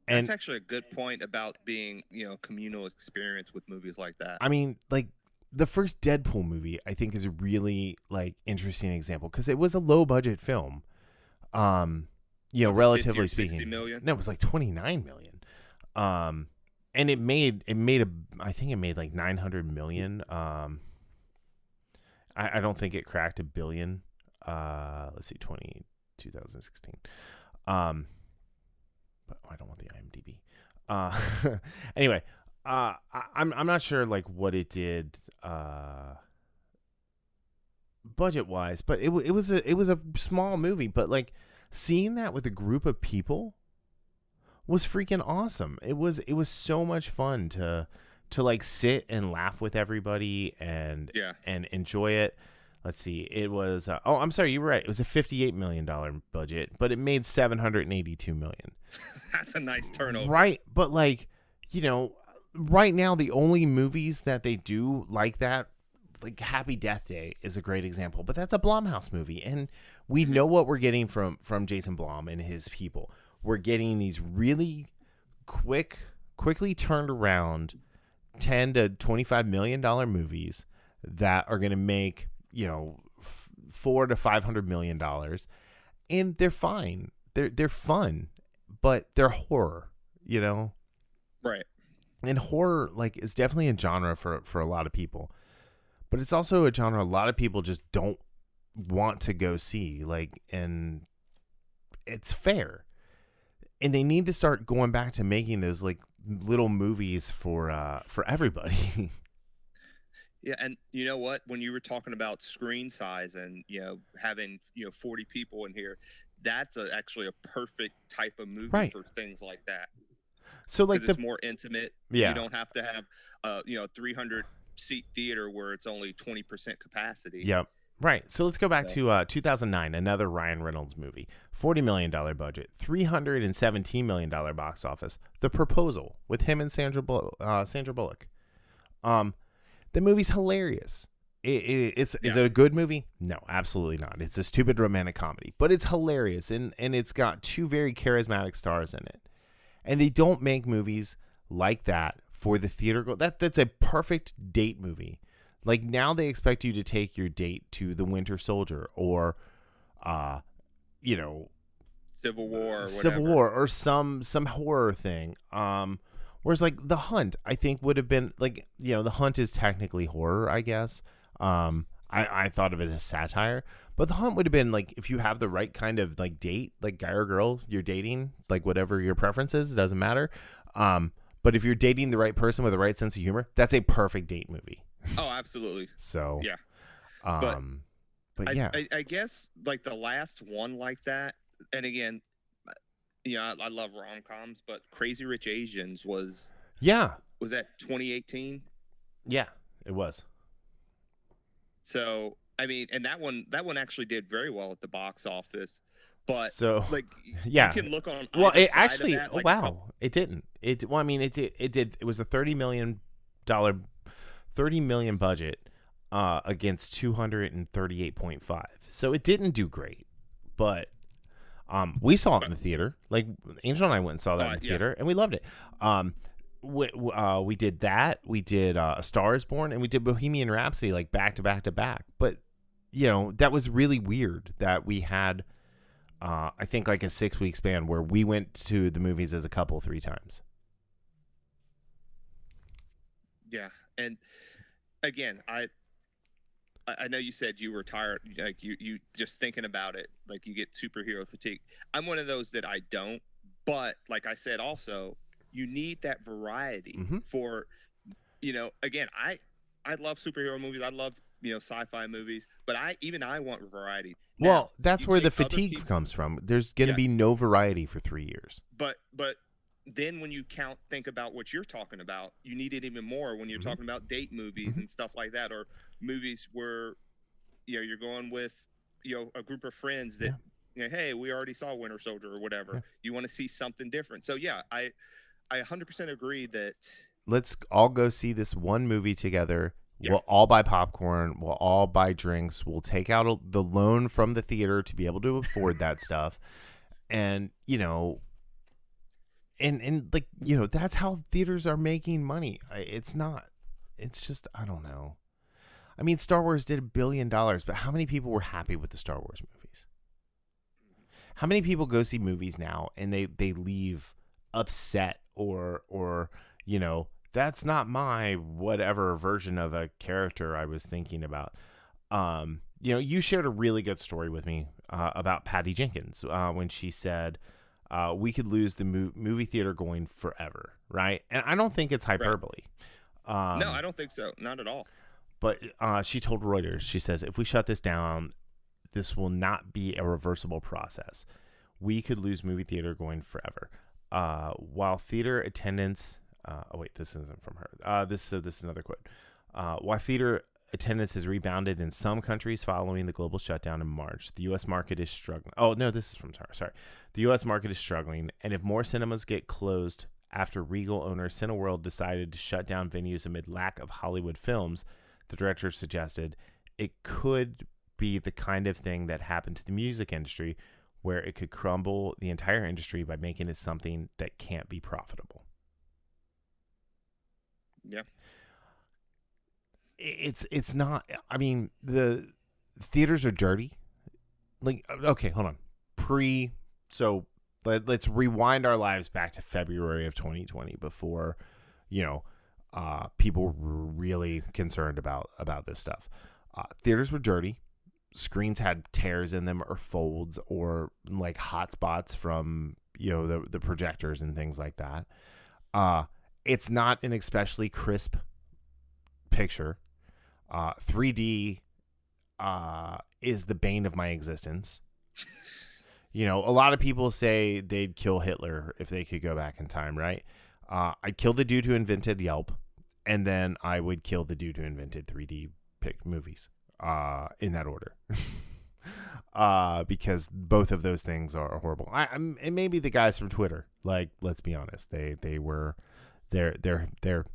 And that's actually a good point about being, you know, communal experience with movies like that. I mean, like the first Deadpool movie, I think is a really like interesting example because it was a low budget film. You know, relatively speaking. 60 million? No, it was like 29 million. And it made I think it made like 900 million. I don't think it cracked $1 billion. Let's see, 2016. But I don't want the IMDb. Anyway, I'm not sure like what it did budget wise, but it was a small movie, but like seeing that with a group of people was freaking awesome. It was so much fun to like sit and laugh with everybody and enjoy it. Let's see. It was I'm sorry, you were right. It was a $58 million budget, but it made $782 million. That's a nice turnover. Right, but like, you know, right now the only movies that they do like that, like Happy Death Day is a great example, but that's a Blumhouse movie, and we know what we're getting from Jason Blum and his people. We're getting these really quickly turned around $10 to $25 million movies that are going to make, you know, $400 to $500 million, and they're fine. They're fun, but they're horror, you know? Right. And horror, like, is definitely a genre for a lot of people, but it's also a genre a lot of people just don't want to go see, like, and it's fair. And they need to start going back to making those like little movies for everybody. Yeah, and you know what? When you were talking about screen size and, you know, having, you know, 40 people in here, that's actually a perfect type of movie for things like that. So like it's more intimate. Yeah. You don't have to have you know, 300 seat theater where it's only 20% capacity. Yep. Right. So let's go back to 2009, another Ryan Reynolds movie. $40 million budget, $317 million box office. The Proposal with him and Sandra Bullock. The movie's hilarious. Is it a good movie? No, absolutely not. It's a stupid romantic comedy, but it's hilarious, and it's got two very charismatic stars in it. And they don't make movies like that for the theater. That's a perfect date movie. Like now they expect you to take your date to The Winter Soldier or, you know, Civil War or some horror thing. Whereas like The Hunt, I think would have been like, you know, The Hunt is technically horror, I guess. I thought of it as satire, but The Hunt would have been like, if you have the right kind of like date, like guy or girl you're dating, like whatever your preference is, it doesn't matter. But if you're dating the right person with the right sense of humor, that's a perfect date movie. Oh, absolutely. So yeah, but yeah, I guess like the last one like that, and again, you know, I love rom-coms, but Crazy Rich Asians was that 2018? Yeah, it was. So I mean, and that one actually did very well at the box office. But so like, yeah, you can look on. Well, it actually, that, like, it didn't. Well, I mean, it did. It was a $30 million budget against 238.5. So it didn't do great, but we saw it in the theater. Like Angel and I went and saw that in the theater, and we loved it. We did that. We did A Star Is Born, and we did Bohemian Rhapsody like back to back to back. But that was really weird that we had, I think like a 6-week span where we went to the movies as a couple 3 times. Yeah. And again, I know you said you were tired, like you just thinking about it, like you get superhero fatigue. I'm one of those that I don't, but like I said, also you need that variety for, again, I love superhero movies. I love, sci-fi movies, but I want variety. Well, that's where the fatigue comes from. There's going to be no variety for 3 years. But then when you think about what you're talking about, you need it even more when you're talking about date movies and stuff like that, or movies where, you're going with, a group of friends that, hey, we already saw Winter Soldier or whatever. Yeah. You want to see something different. So yeah, I 100% agree that. Let's all go see this one movie together. Yeah. We'll all buy popcorn. We'll all buy drinks. We'll take out the loan from the theater to be able to afford that stuff. And, and like, that's how theaters are making money. It's not. It's just, I don't know. I mean, Star Wars did $1 billion, but how many people were happy with the Star Wars movies? How many people go see movies now and they leave upset or that's not my whatever version of a character I was thinking about. You shared a really good story with me about Patty Jenkins when she said we could lose the movie theater going forever, right? And I don't think it's hyperbole. Right. No, I don't think so. Not at all. But she told Reuters, she says, if we shut this down, this will not be a reversible process. We could lose movie theater going forever. While theater attendance... this isn't from her. This is another quote. While theater attendance has rebounded in some countries following the global shutdown in March, the U.S. market is struggling. Oh, no, this is from her. Sorry. The U.S. market is struggling, and if more cinemas get closed after Regal owner Cineworld decided to shut down venues amid lack of Hollywood films, the director suggested it could be the kind of thing that happened to the music industry, where it could crumble the entire industry by making it something that can't be profitable. Yeah. It's not, I mean, the theaters are dirty. Like, okay, hold on. So let's rewind our lives back to February of 2020 before, people were really concerned about this stuff. Theaters were dirty. Screens had tears in them or folds or like hot spots from, the projectors and things like that. It's not an especially crisp picture. 3D is the bane of my existence. A lot of people say they'd kill Hitler if they could go back in time, right? I'd kill the dude who invented Yelp, and then I would kill the dude who invented 3D movies, in that order. Because both of those things are horrible. And maybe the guys from Twitter, like, let's be honest, they're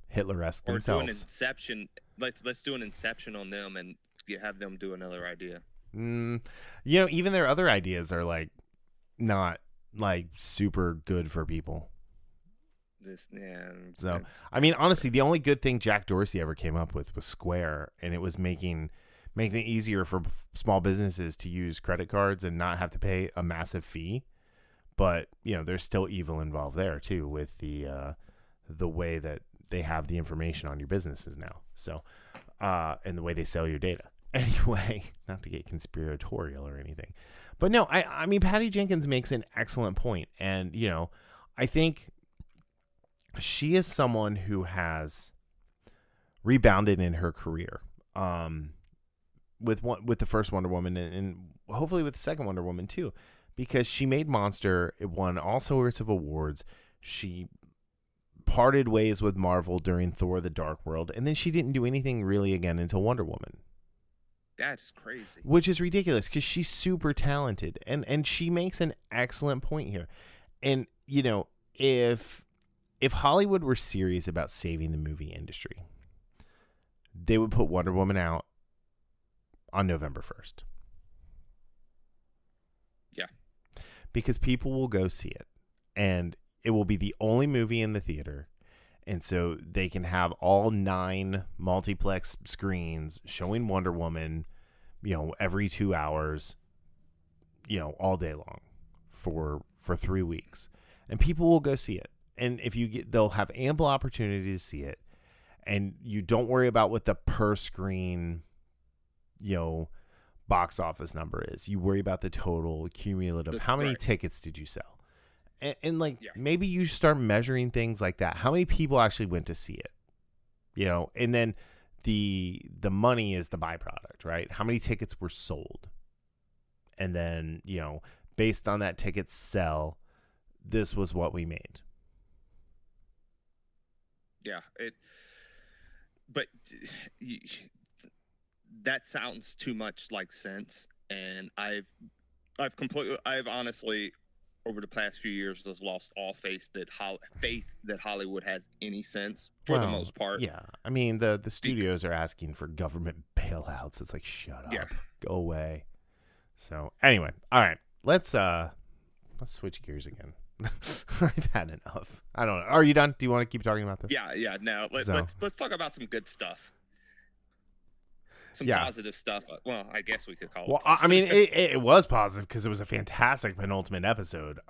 Hitler-esque themselves. Or do an Inception. Let's do an Inception on them and have them do another idea. Even their other ideas are like not like super good for people. So I mean, honestly, the only good thing Jack Dorsey ever came up with was Square, and it was making it easier for small businesses to use credit cards and not have to pay a massive fee. But there's still evil involved there too, with the way that they have the information on your businesses now. So, and the way they sell your data. Anyway, not to get conspiratorial or anything, but no, I mean, Patty Jenkins makes an excellent point. And, I think she is someone who has rebounded in her career, with the first Wonder Woman and hopefully with the second Wonder Woman too, because she made Monster. It won all sorts of awards. She parted ways with Marvel during Thor: The Dark World, and then she didn't do anything really again until Wonder Woman. That's crazy. Which is ridiculous because she's super talented, and she makes an excellent point here. And if Hollywood were serious about saving the movie industry, they would put Wonder Woman out on November 1st. Yeah. Because people will go see it, and it will be the only movie in the theater. And so they can have all 9 multiplex screens showing Wonder Woman every 2 hours, all day long for 3 weeks, and people will go see it. And if they'll have ample opportunity to see it, and you don't worry about what the per screen, box office number is. You worry about the total cumulative. How many tickets did you sell? And maybe you start measuring things like that. How many people actually went to see it? And then the money is the byproduct, right? How many tickets were sold? And then, based on that ticket sell, this was what we made. Yeah, but that sounds too much like sense, and I've honestly, over the past few years, just lost all faith that Hollywood has any sense for the most part. Yeah, I mean the studios are asking for government bailouts. It's like, shut up, go away. So anyway, all right, let's switch gears again. I've had enough. I don't know. Are you done? Do you want to keep talking about this? Yeah. No, let's talk about some good stuff. Some positive stuff. Well, I guess we could call it. Well, I mean, it was positive because it was a fantastic penultimate episode.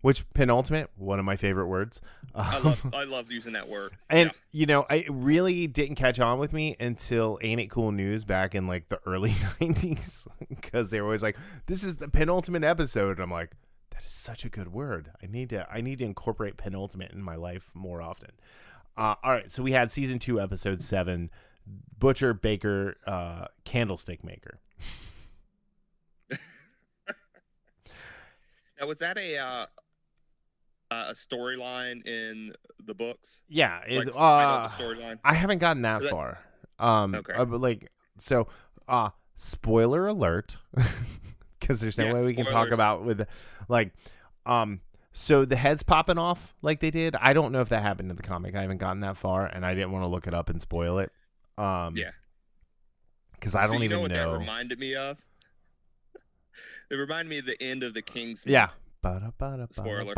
Which penultimate? One of my favorite words. I love using that word. And it really didn't catch on with me until Ain't It Cool News back in like the early 90s, because they were always like, "This is the penultimate episode," and I'm like, that is such a good word. I need to incorporate penultimate in my life more often. All right, so we had season 2, episode 7, Butcher, Baker, Candlestick Maker. Now, was that a storyline in the books? Yeah, storyline. I haven't gotten that far. Okay. Spoiler alert. Because there's no way we can talk about with so the head's popping off like they did. I don't know if that happened in the comic. I haven't gotten that far, and I didn't want to look it up and spoil it. Because I don't even know. That reminded me of? It reminded me of the end of the King's. Yeah. Spoiler.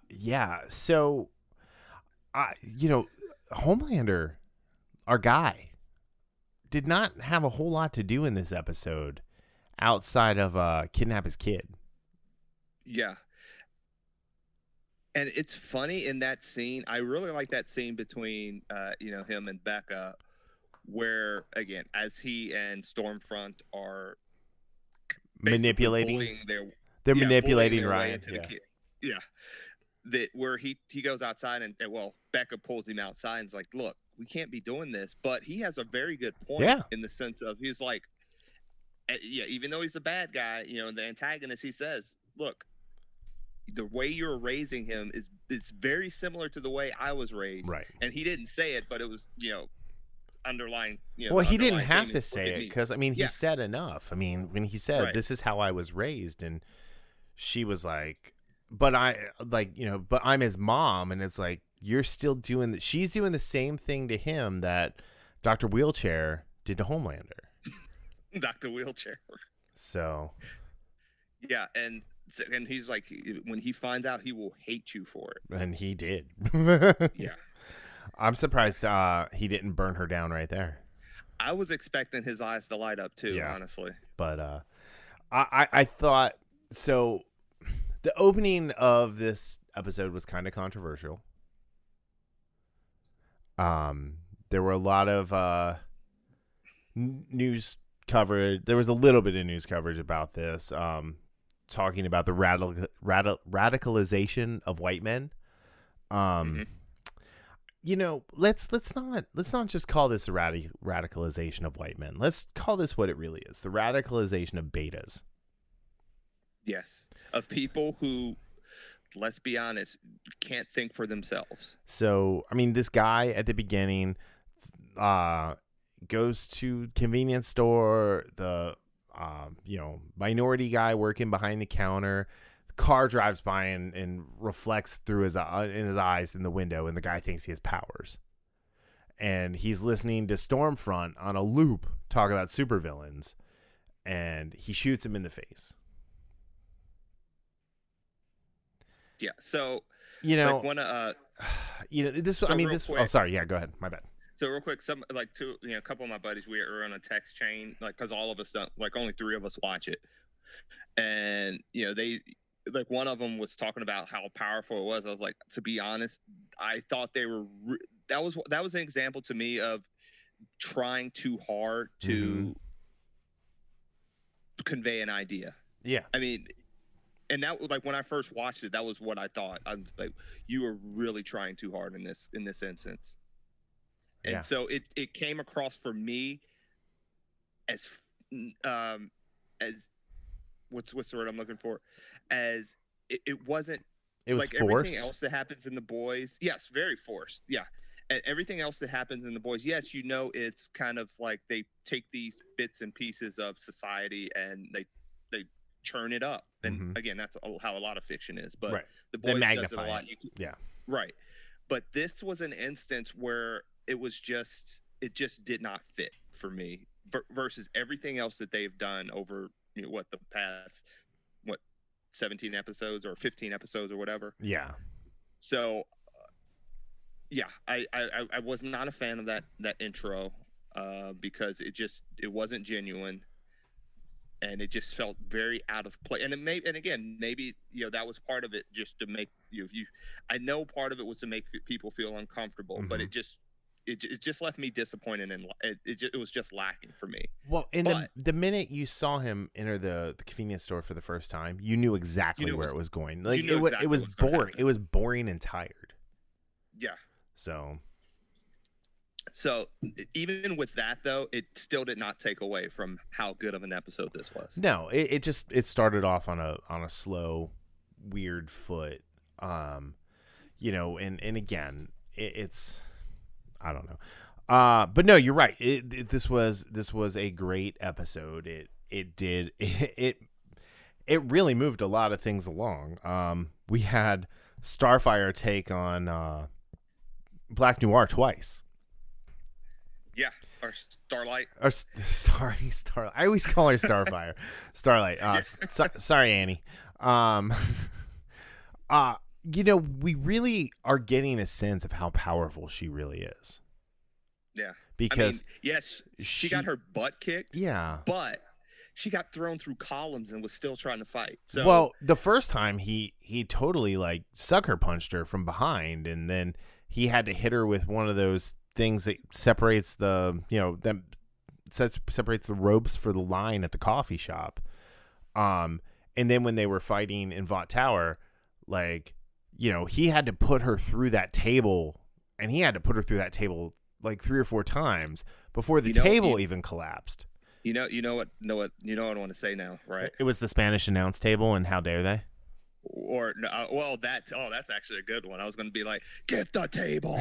Yeah. So, Homelander, our guy, did not have a whole lot to do in this episode outside of kidnap his kid. Yeah. And it's funny in that scene. I really like that scene between him and Becca, where again, as he and Stormfront are manipulating manipulating Ryan. That where he goes outside and Becca pulls him outside and is like, "Look, we can't be doing this." But he has a very good point in the sense of he's like, even though he's a bad guy, the antagonist, he says, "Look, the way you're raising him it's very similar to the way I was raised." Right. And he didn't say it, but it was, underlying. Well, he didn't have to say it because, he said enough. When he said, "This is how I was raised," and she was like, but I'm his mom, and it's like, you're still doing she's doing the same thing to him that Dr. Wheelchair did to Homelander. Dr. Wheelchair. So. Yeah, and he's like, when he finds out, he will hate you for it. And he did. Yeah. I'm surprised he didn't burn her down right there. I was expecting his eyes to light up too, honestly. But I thought so. The opening of this episode was kind of controversial. There were a lot of news coverage. There was a little bit of news coverage about this, talking about the radicalization of white men. Let's not just call this a radicalization of white men. Let's call this what it really is: the radicalization of betas. Yes, of people who, let's be honest, can't think for themselves. So, this guy at the beginning goes to convenience store, the minority guy working behind the counter, the car drives by and reflects through his eyes in the window, and the guy thinks he has powers. And he's listening to Stormfront on a loop talk about supervillains, and he shoots him in the face. Yeah, so this. So Oh, sorry. Yeah, go ahead. My bad. So real quick, a couple of my buddies, we were on a text chain, like, because all of us, like, only three of us watch it, and they, like, one of them was talking about how powerful it was. I was like, to be honest, I thought they were. That was an example to me of trying too hard to convey an idea. Yeah, I mean, and that was like when I first watched it, that was what I thought. I was like, you were really trying too hard in this instance. And so it came across for me as what's the word I'm looking for? As it wasn't. It was like forced. Everything else that happens in The Boys. Yes, very forced. Yeah. And everything else that happens in The Boys, yes, it's kind of like they take these bits and pieces of society and they churn it up. And again, that's how a lot of fiction is. But The Boys does it a lot. Yeah. Right. But this was an instance where it just did not fit for me versus everything else that they've done over the past 17 episodes or 15 episodes or whatever. Yeah. So yeah, I was not a fan of that intro because it wasn't genuine and it just felt very out of place. And maybe that was part of it, just to make I know part of it was to make people feel uncomfortable, but it just left me disappointed, and it was just lacking for me. Well, the minute you saw him enter the convenience store for the first time, you knew exactly where it was going. Like it was boring. It was boring and tired. Yeah. So even with that though, it still did not take away from how good of an episode this was. No, it started off on a slow, weird foot. And again, it's I don't know. But no, you're right. This was a great episode. It really moved a lot of things along. We had Starfire take on Black Noir twice. Yeah, or Starlight. Or Starlight. I always call her Starfire. Starlight. Sorry, Annie. We really are getting a sense of how powerful she really is. Yeah. Because yes, she got her butt kicked. Yeah. But she got thrown through columns and was still trying to fight. So, well, the first time he totally like sucker punched her from behind, and then he had to hit her with one of those things that separates separates the ropes for the line at the coffee shop. And then when they were fighting in Vought Tower, like, he had to put her through that table, and he had to put her through that table like 3 or 4 times before the table even collapsed. You know what I want to say now, right? It was the Spanish announce table, and how dare they? Or that's actually a good one. I was going to be like, get the table.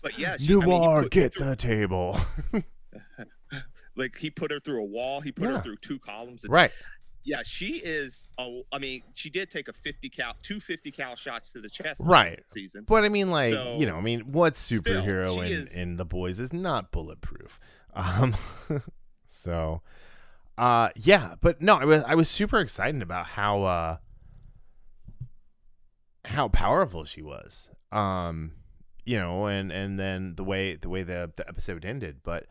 But yeah, get the table. Like he put her through a wall. He put her through 2 columns. Right. Yeah, she is. She did take two 50 cal shots to the chest. Right. This season. But what superhero in The Boys is not bulletproof? So, but no, I was super excited about how powerful she was. And then the way the episode ended, but.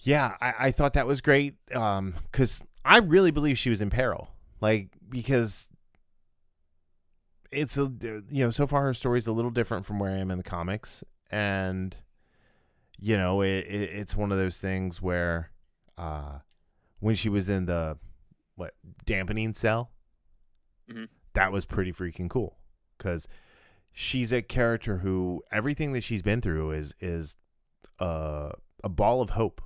Yeah, I thought that was great because I really believe she was in peril. Like, because it's so far her story's a little different from where I am in the comics, and it's one of those things where when she was in the dampening cell, that was pretty freaking cool because she's a character who everything that she's been through is a ball of hope.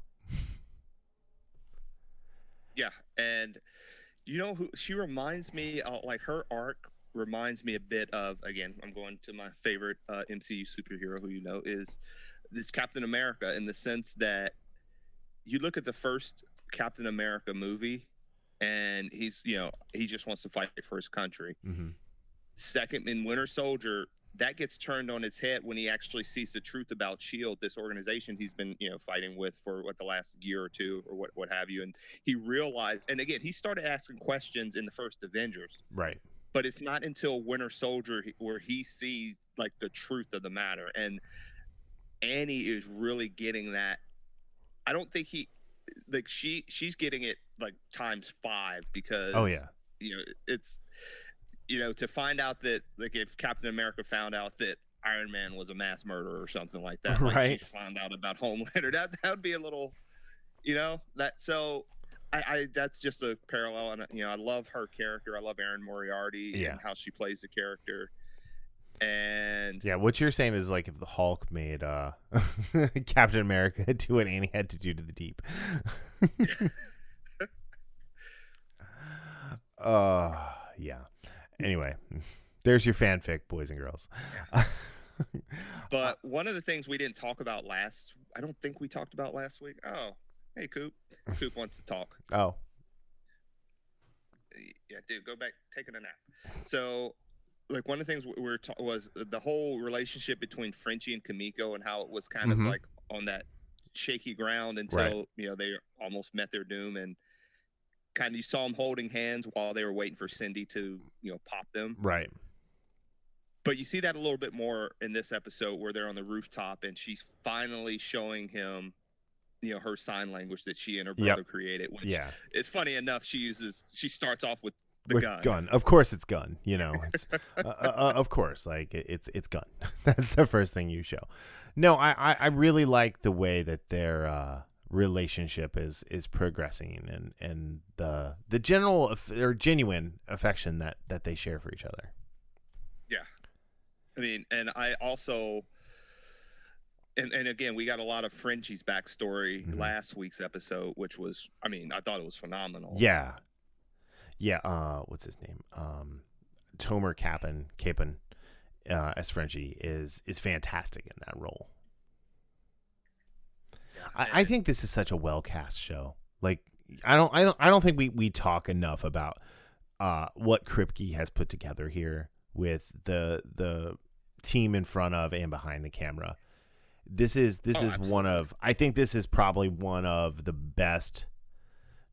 Yeah, and who she reminds me of, like her arc reminds me a bit of, again, I'm going to my favorite MCU superhero who is this Captain America, in the sense that you look at the first Captain America movie and he just wants to fight for his country. Second, in Winter Soldier, that gets turned on its head when he actually sees the truth about S.H.I.E.L.D., this organization he's been, fighting with for the last year or two or what have you. And he realized, and again, he started asking questions in the first Avengers. Right. but it's not until Winter Soldier where he sees like the truth of the matter, and Annie is really getting that. I don't think she's getting it like times 5 because oh yeah, it's to find out that like if Captain America found out that Iron Man was a mass murderer or something like that, like right? she found out about Homelander, that would be a little, that. So I that's just a parallel, and I love her character. I love Erin Moriarty and how she plays the character. And yeah, what you're saying is like if the Hulk made Captain America do what Annie had to do to the Deep. Yeah. Anyway, there's your fanfic, boys and girls. But one of the things we didn't talk about I don't think we talked about last week. Oh, hey, Coop. Coop wants to talk. Oh. Yeah, dude, go back, taking a nap. So, like, one of the things was the whole relationship between Frenchie and Kimiko and how it was kind of like on that shaky ground until, they almost met their doom, and kind of you saw them holding hands while they were waiting for Cindy to, pop them. Right. But you see that a little bit more in this episode where they're on the rooftop and she's finally showing him, her sign language that she and her brother created. Which it's funny enough, she starts off with gun. Of course it's gun, It's of course, like it's gun. That's the first thing you show. No, I really like the way that their relationship is progressing and the general or genuine affection that they share for each other. Yeah. I mean, and I also, and again, we got a lot of Frenchie's backstory last week's episode, which was, I thought it was phenomenal. Yeah. Yeah. What's his name? Tomer Capon, as Frenchie is fantastic in that role. I think this is such a well cast show. Like, I don't think we talk enough about what Kripke has put together here with the team in front of and behind the camera. This is one of, I think this is probably one of the best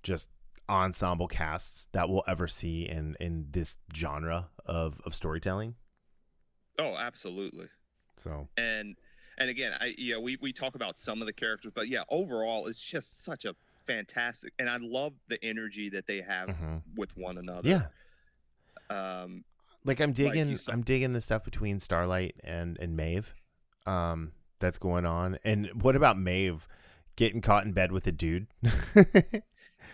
just ensemble casts that we'll ever see in this genre of storytelling. Oh, absolutely. So and again, we talk about some of the characters, but overall it's just such a fantastic, and I love the energy that they have with one another. Yeah. Like I'm digging the stuff between Starlight and Maeve, that's going on. And what about Maeve getting caught in bed with a dude?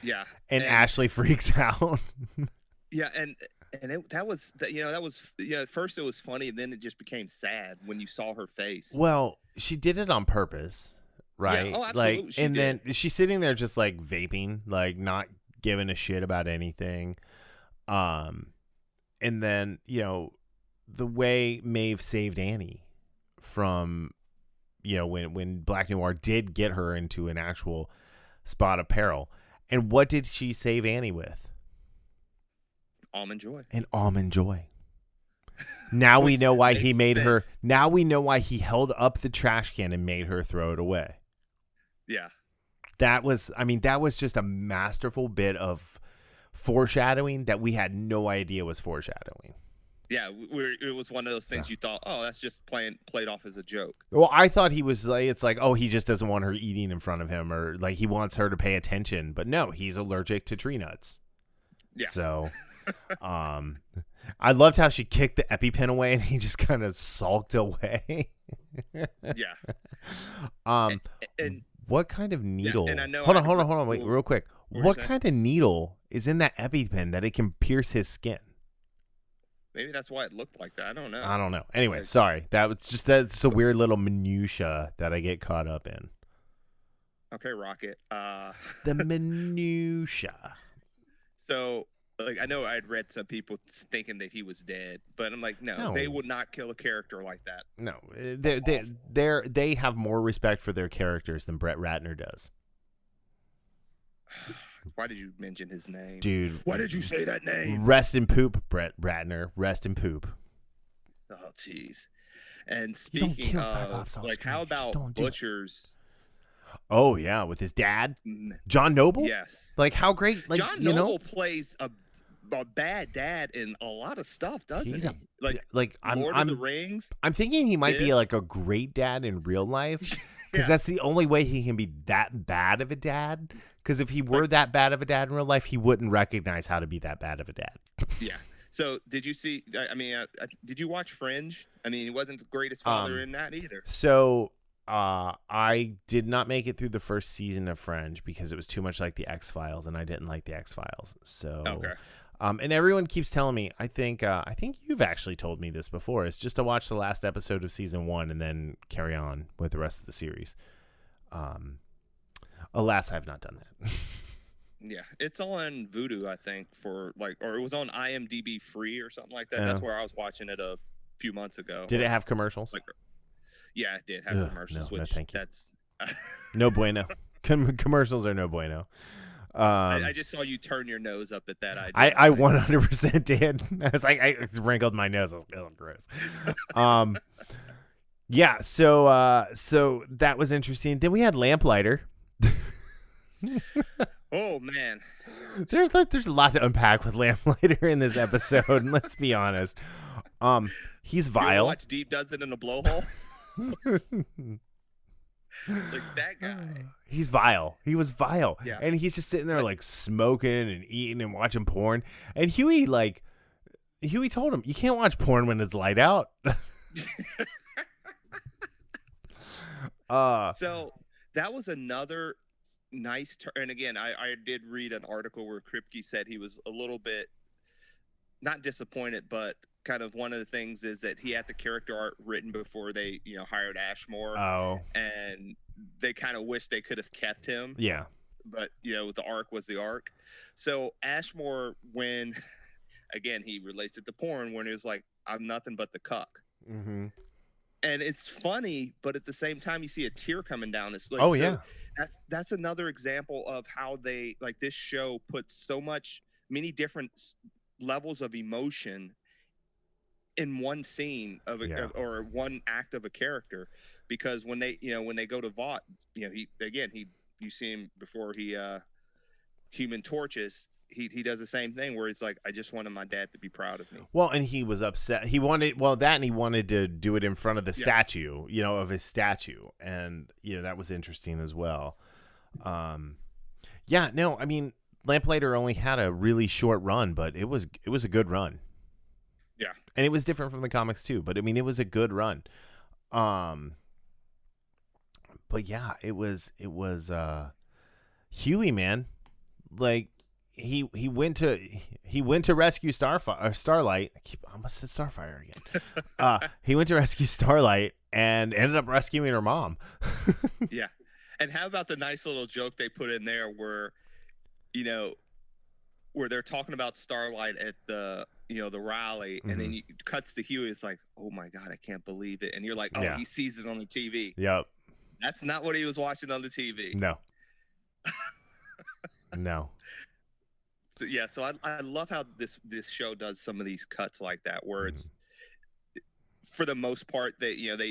Yeah. And Ashley freaks out. Yeah, and that was at first it was funny, and then it just became sad when you saw her face. Well, she did it on purpose, right? Yeah, absolutely. Like, and then she's sitting there just like vaping, like not giving a shit about anything. And then, the way Maeve saved Annie from, when Black Noir did get her into an actual spot of peril. And what did she save Annie with? Almond Joy. An Almond Joy. Now we know why he made her. Now we know why he held up the trash can and made her throw it away. Yeah. That was just a masterful bit of foreshadowing that we had no idea was foreshadowing. Yeah, it was one of those things you thought, oh, that's just played off as a joke. Well, I thought he was like, it's like, oh, he just doesn't want her eating in front of him, or like he wants her to pay attention. But no, he's allergic to tree nuts. Yeah. So, I loved how she kicked the EpiPen away and he just kind of sulked away. Yeah. And what kind of needle? Yeah, and I know hold on, wait, real quick. What kind of needle is in that EpiPen that it can pierce his skin? Maybe that's why it looked like that. I don't know. Anyway, sorry. That's a weird little minutia that I get caught up in. Okay, Rocket. The minutia. So, like, I know I'd read some people thinking that he was dead, but I'm like, no, they would not kill a character like that. No, they have more respect for their characters than Brett Ratner does. Why did you mention his name? Dude. Why did you say that name? Rest in poop, Brett Ratner. Rest in poop. Oh, jeez. And speaking of, like, how about Butcher's? Oh, yeah, with his dad? John Noble? Yes. Like, how great. Like, John Noble plays a a bad dad in a lot of stuff, doesn't He's he? Like Lord of the Rings. I'm thinking he might be like a great dad in real life, because that's the only way he can be that bad of a dad. Because if he were that bad of a dad in real life, he wouldn't recognize how to be that bad of a dad. Yeah. So did you see? I mean, did you watch Fringe? I mean, he wasn't the greatest father in that either. So I did not make it through the first season of Fringe because it was too much like the X-Files, and I didn't like the X-Files. So okay. And everyone keeps telling me, I think you've actually told me this before, is just to watch the last episode of season 1 and then carry on with the rest of the series. Alas, I've not done that. Yeah, it's on Vudu, I think, or it was on IMDb free or something like that. That's where I was watching it a few months ago. Did it have commercials? Yeah, it did have commercials. No, thank you. That's no bueno. Commercials are no bueno. I just saw you turn your nose up at that idea. I 100% did. I was like, I wrinkled my nose. I was like, oh, gross. Yeah. So that was interesting. Then we had Lamplighter. Oh man, there's a lot to unpack with Lamplighter in this episode. Let's be honest. He's vile. You watch Deep Does It in a Blowhole. Like that guy. He's vile. He was vile. Yeah. And he's just sitting there like smoking and eating and watching porn. And Huey told him, you can't watch porn when it's light out. So that was another nice turn. And again, I did read an article where Kripke said he was a little bit not disappointed, but kind of one of the things is that he had the character art written before they, hired Ashmore. Oh. And they kind of wish they could have kept him. Yeah. But, the arc was the arc. So Ashmore, when, again, he relates it to porn, when he was like, I'm nothing but the cuck. Mm-hmm. And it's funny, but at the same time, you see a tear coming down. It's like, oh, yeah. That's another example of how they, like, this show puts many different levels of emotion in one scene of or one act of a character, because when they go to Vought, you see him before he Human Torches. He does the same thing where he's like, I just wanted my dad to be proud of me. Well, and he was upset. He wanted that, and he wanted to do it in front of the statue, of his statue, and that was interesting as well. Yeah, no, I mean, Lamplighter only had a really short run, but it was a good run. Yeah, and it was different from the comics too, but I mean, it was a good run. But yeah, it was Huey, man, like. He went to rescue Starlight. I almost said Starfire again. He went to rescue Starlight and ended up rescuing her mom. Yeah, and how about the nice little joke they put in there where, where they're talking about Starlight at the the rally, and then cuts to Huey. It's like, oh my god, I can't believe it, and you're like, oh, he sees it on the TV. Yep, that's not what he was watching on the TV. No, no. So, yeah, so I love how this show does some of these cuts like that, where it's, for the most part, they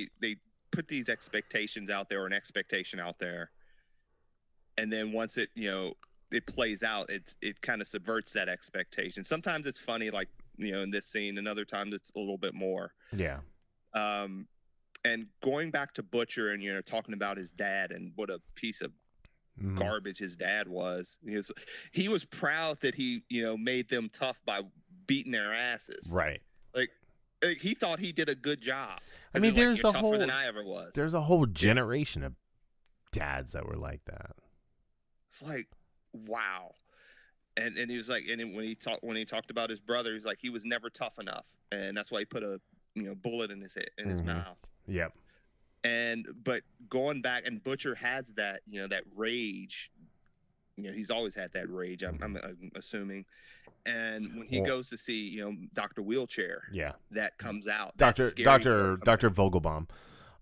put these expectations out there, or an expectation out there, and then once it it plays out, it kind of subverts that expectation. Sometimes it's funny, like in this scene, and other times it's a little bit more. Yeah. And going back to Butcher and talking about his dad and what a piece of garbage his dad was. He was proud that he made them tough by beating their asses. Right. Like he thought he did a good job. I mean, there's tougher than I ever was. There's a whole generation of dads that were like that. It's like, wow. And he was like, and when he talked about his brother, he's like, he was never tough enough, and that's why he put a bullet in his head, in his mouth. Yep. But going back, and Butcher has that, that rage. He's always had that rage. I'm assuming. And when he goes to see, Dr. Wheelchair, that comes out. Dr. Vogelbaum.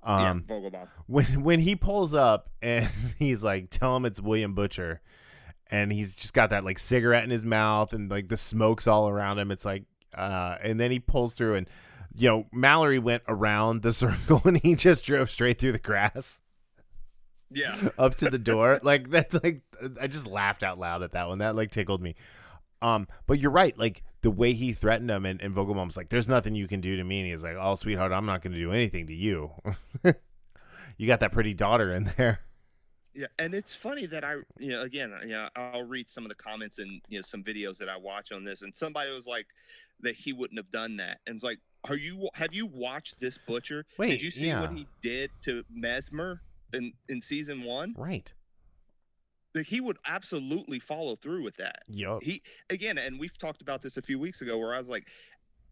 Vogelbaum. When he pulls up and he's like, tell him it's William Butcher, and he's just got that like cigarette in his mouth and like the smoke's all around him. It's like, and then he pulls through and. Mallory went around the circle and he just drove straight through the grass. Yeah. Up to the door. Like that, like I just laughed out loud at that one. That like tickled me. But you're right. Like the way he threatened him, and Vogelbaum's like, "There's nothing you can do to me," and he's like, "Oh, sweetheart, I'm not going to do anything to you." You got that pretty daughter in there. Yeah, and it's funny that I'll read some of the comments and some videos that I watch on this, and somebody was like that he wouldn't have done that, and it's like, have you watched this butcher? Wait, did you see what he did to Mesmer in season 1? Right. Like, he would absolutely follow through with that. Yep. And we've talked about this a few weeks ago, where I was like,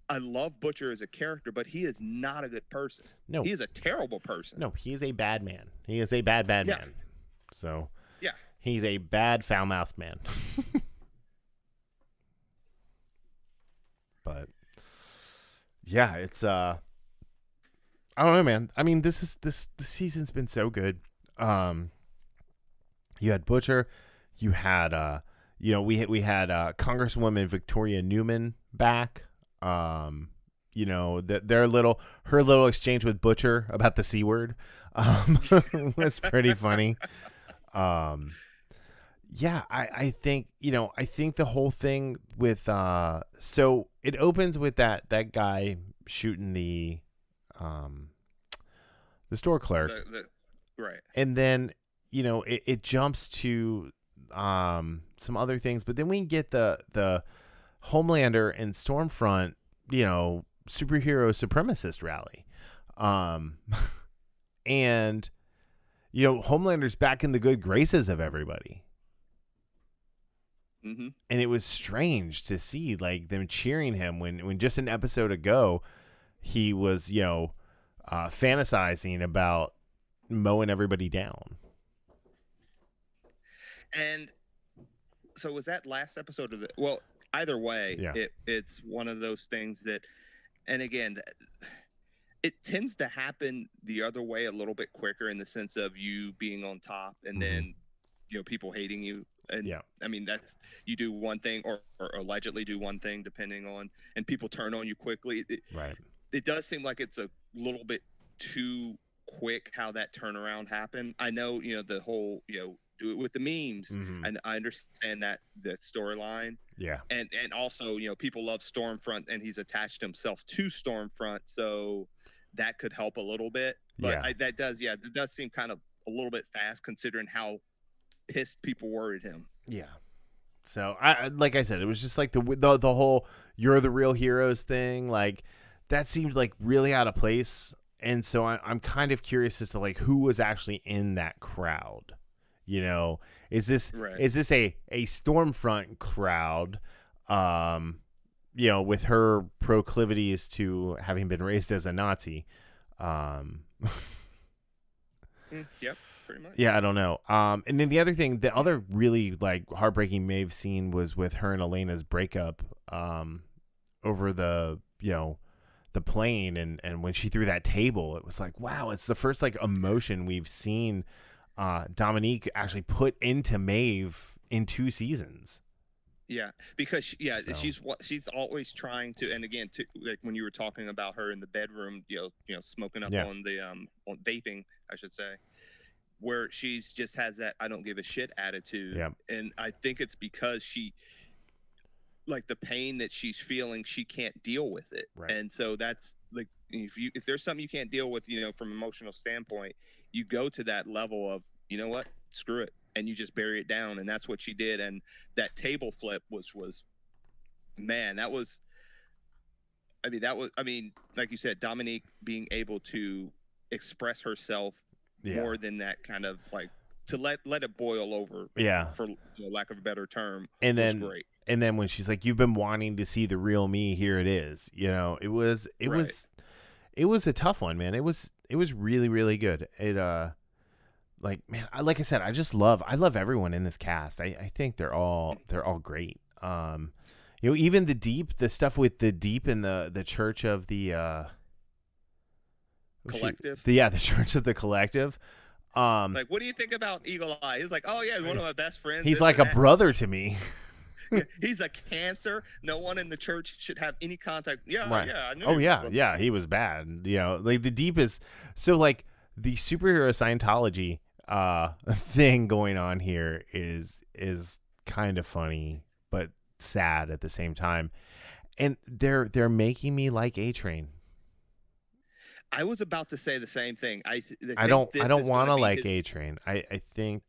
I love Butcher as a character, but he is not a good person. No, he is a terrible person. No, he is a bad man. He is a bad man. So yeah, he's a bad foul-mouthed man. But yeah, it's I don't know, man. I mean, this season's been so good. You had Butcher, you had we had Congresswoman Victoria Newman back. Her little exchange with Butcher about the C word was pretty funny. Yeah, I think the whole thing with so it opens with that guy shooting the store clerk, right, and then it jumps to some other things, but then we get the Homelander and Stormfront superhero supremacist rally, and Homelander's back in the good graces of everybody. Mm-hmm. And it was strange to see like them cheering him when just an episode ago he was fantasizing about mowing everybody down. And so was that last episode of well, either way, yeah. It's one of those things that, and again, it tends to happen the other way a little bit quicker, in the sense of you being on top and then people hating you. And yeah, I mean, that's, you do one thing or allegedly do one thing, depending on, and people turn on you quickly. Right. It does seem like it's a little bit too quick how that turnaround happened. I know, the whole, do it with the memes, and I understand that the storyline. Yeah. And also, people love Stormfront, and he's attached himself to Stormfront, so that could help a little bit. But it does seem kind of a little bit fast, considering how pissed people were at him. Yeah. So like I said, it was just like the whole "you're the real heroes" thing. Like that seemed like really out of place, and so I'm kind of curious as to like who was actually in that crowd. Is this a Stormfront crowd? With her proclivities to having been raised as a Nazi. Yep. Pretty much. Yeah, I don't know. And then the other really like heartbreaking Maeve scene was with her and Elena's breakup over the plane, and when she threw that table, it was like, wow, it's the first like emotion we've seen Dominique actually put into Maeve in 2 seasons. Yeah, because she's always trying to, and again, like when you were talking about her in the bedroom, smoking up on the on vaping, I should say, where she's just has that I don't give a shit attitude. Yeah. And I think it's because she, like, the pain that she's feeling, she can't deal with it. Right. And so that's like, if there's something you can't deal with, from an emotional standpoint, you go to that level of, you know what, screw it, and you just bury it down. And that's what she did. And that table flip was man, that was like you said, Dominique being able to express herself more than that, kind of like to let it boil over, for lack of a better term. And then great. And then when she's like, "You've been wanting to see the real me, here it is," it was a tough one, man. It was really, really good. It like I said, I love everyone in this cast. I think they're all great. Even the stuff with the Deep in the Church of the Collective. The Church of the Collective. Like, what do you think about Eagle Eye? He's like, oh yeah, he's one of my best friends. He's like a brother to me. He's a cancer. No one in the church should have any contact. Yeah, right. Yeah. I knew he was bad. Like the Deep is so like the superhero Scientology thing going on here is kind of funny, but sad at the same time. And they're making me like A-Train. I was about to say the same thing. I don't want to like A-Train. I think,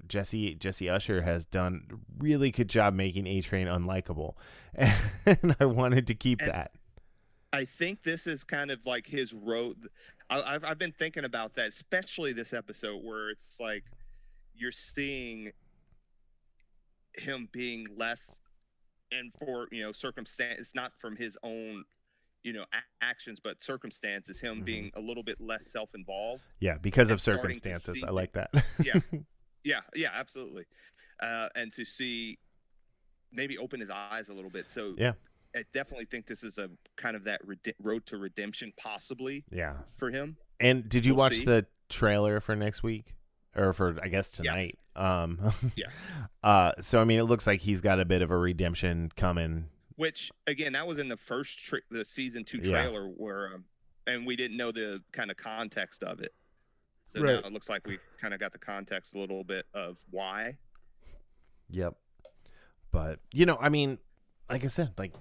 Jesse Usher has done a really good job making A-Train unlikable. And I wanted to keep that. I think this is kind of like his road. I've been thinking about that, especially this episode where it's like you're seeing him being less, and for circumstance, it's not from his own actions, but circumstances, him being a little bit less self-involved. Yeah, because of circumstances. I like that. yeah, absolutely. And to see maybe open his eyes a little bit. So yeah, I definitely think this is a kind of that road to redemption, possibly. Yeah, for him. And did you watch the trailer for next week, or for I guess tonight? Yeah. So I mean, it looks like he's got a bit of a redemption coming. Which again, that was in the first the season 2 trailer where, and we didn't know the kind of context of it. So now it looks like we kind of got the context a little bit of why. Yep. But I mean, like I said, like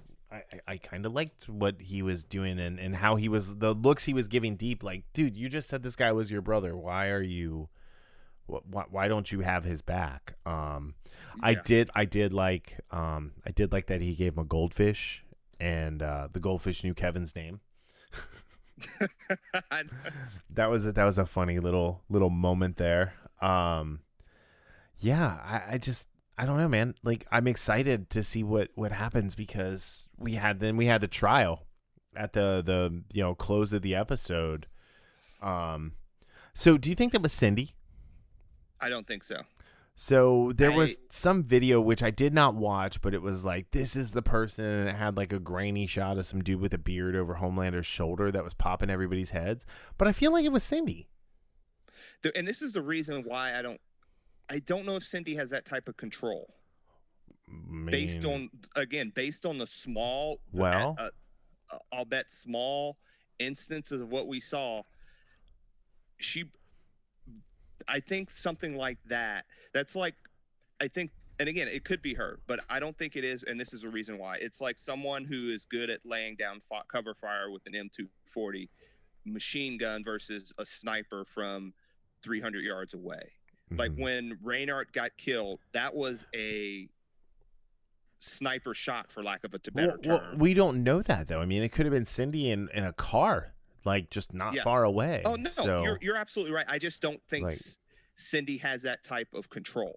I kind of liked what he was doing and how he was, the looks he was giving Deep. Like, dude, you just said this guy was your brother. Why are you? Why don't you have his back? I did like that he gave him a goldfish, and the goldfish knew Kevin's name. That was a funny little moment there. I don't know, man. Like, I'm excited to see what happens, because we had the trial at the close of the episode. So do you think that was Cindy? I don't think so. So there was some video which I did not watch, but it was like, this is the person, and it had like a grainy shot of some dude with a beard over Homelander's shoulder that was popping everybody's heads. But I feel like it was Cindy. And this is the reason why I don't know if Cindy has that type of control. Based on the small, I'll bet small instances of what we saw, I think something like that. That's like, I think, and again, it could be her, but I don't think it is. And this is the reason why. It's like someone who is good at laying down cover fire with an M240 machine gun versus a sniper from 300 yards away. Like when Reynard got killed, that was a sniper shot, for lack of a better term. Well, we don't know that, though. I mean, it could have been Cindy in a car, like just not far away. Oh, no, so, you're absolutely right. I just don't think Cindy has that type of control.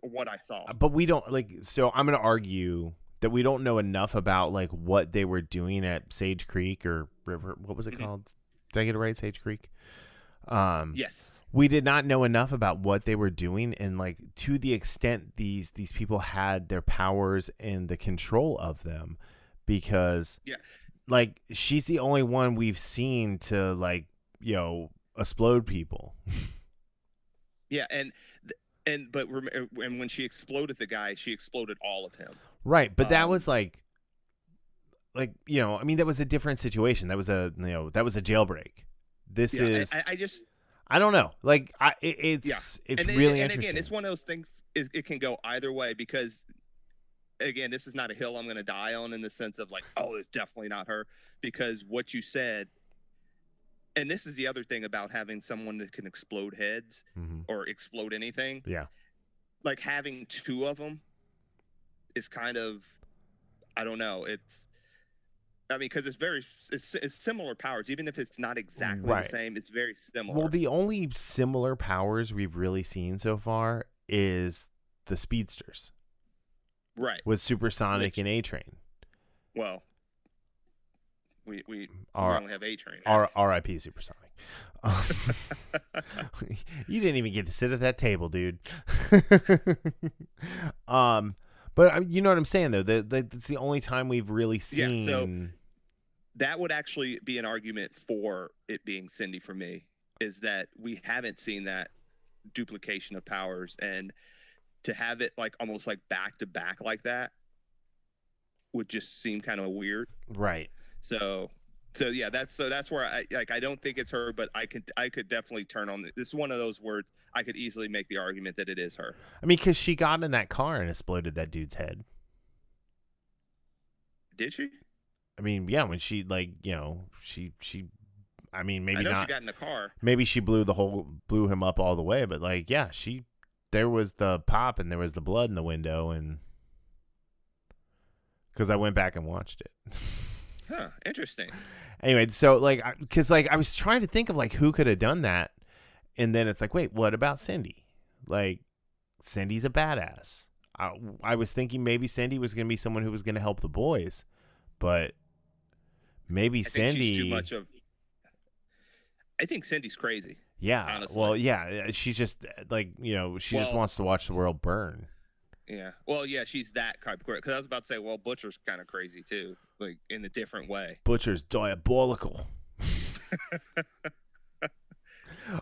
What I saw. But we don't, so I'm going to argue that we don't know enough about, what they were doing at Sage Creek or River. What was it called? Did I get it right? Sage Creek? Yes. We did not know enough about what they were doing, and to the extent these people had their powers and the control of them, because she's the only one we've seen to explode people. Yeah, and when she exploded the guy, she exploded all of him. Right, but that was I mean, that was a different situation. That was a jailbreak. This is I don't know. It's really interesting. And again, it's one of those things. It can go either way, because, again, this is not a hill I'm going to die on in the sense of it's definitely not her, because what you said, and this is the other thing about having someone that can explode heads or explode anything. Yeah. Having two of is kind of, I don't know. Because it's similar powers, even if it's not exactly the same. It's very similar. Well, the only similar powers we've really seen so far is the speedsters, right? With Supersonic and A-Train. Well, we only have A-Train. R.I.P. Supersonic. You didn't even get to sit at that table, dude. But you know what I'm saying, though. That's the only time we've really seen. Yeah, so that would actually be an argument for it being Cindy for me, is that we haven't seen that duplication of powers, and to have it almost back to back like that would just seem kind of weird. Right. So yeah, that's where I don't think it's her, but I could definitely turn on this is one of those where I could easily make the argument that it is her. I mean, because she got in that car and exploded that dude's head. Did she? I mean, yeah, when she she I mean, maybe I know not. She got in the car. Maybe she blew him up all the way, but like, yeah, there was the pop and there was the blood in the window, and because I went back and watched it. Huh, interesting. Anyway, so like, because like I was trying to think of like who could have done that, and then it's like, wait, what about Cindy? Like, Cindy's a badass. I was thinking maybe Cindy was going to be someone who was going to help the boys, but maybe Cindy. She's too much of. I think Cindy's crazy. Yeah. Honestly. Well, yeah. She's just like, she just wants to watch the world burn. Yeah. Well, yeah, she's that kind of crazy. Because I was about to say, well, Butcher's kind of crazy too, like in a different way. Butcher's diabolical.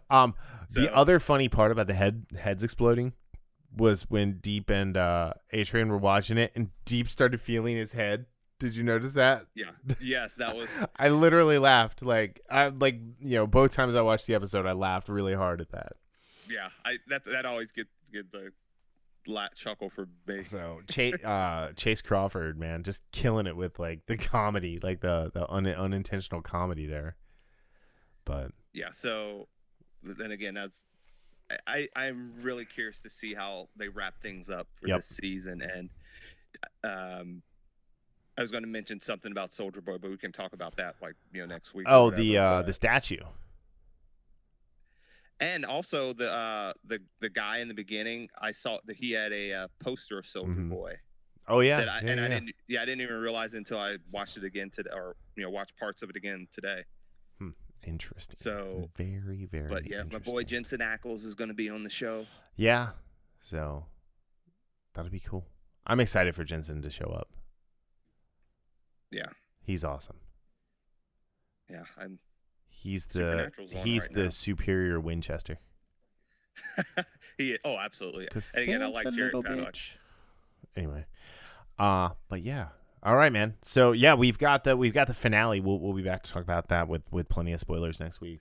The other funny part about the heads exploding was when Deep and A-Train were watching it, and Deep started feeling his head. Did you notice that? Yeah. Yes, that was. I literally laughed. Both times I watched the episode, I laughed really hard at that. Yeah, that always get the chuckle for me. So Chase Crawford, man, just killing it with like the comedy, like the unintentional comedy there. But yeah, so then again, I'm really curious to see how they wrap things up for this season, and I was going to mention something about Soldier Boy, but we can talk about that next week. Oh, the statue. And also the guy in the beginning, I saw that he had a poster of Soldier Boy. Oh yeah, I didn't even realize it until I watched it again today, or watched parts of it again today. Interesting. So very, very. But yeah, my boy Jensen Ackles is going to be on the show. Yeah, so that'll be cool. I'm excited for Jensen to show up. Yeah, he's awesome. Yeah, He's the superior Winchester. Absolutely. And again, I like Jared Paddock. Anyway, but yeah, all right, man. So yeah, we've got the finale. We'll be back to talk about that with plenty of spoilers next week.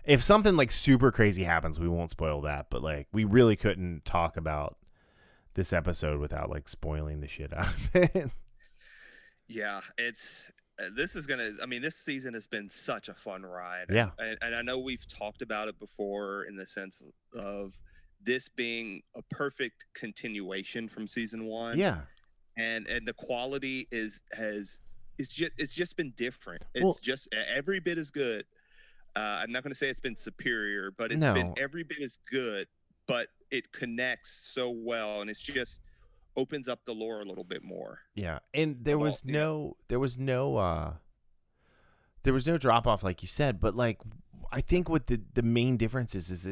If something like super crazy happens, we won't spoil that. But like, we really couldn't talk about this episode without like spoiling the shit out of it. Yeah, this season has been such a fun ride. Yeah. And I know we've talked about it before in the sense of this being a perfect continuation from season 1. Yeah. And the quality it's just been different. It's just every bit as good. I'm not going to say it's been superior, but it's been every bit as good, but it connects so well, and it's just opens up the lore a little bit more. Yeah, and there was no drop off like you said, but like I think what the main difference is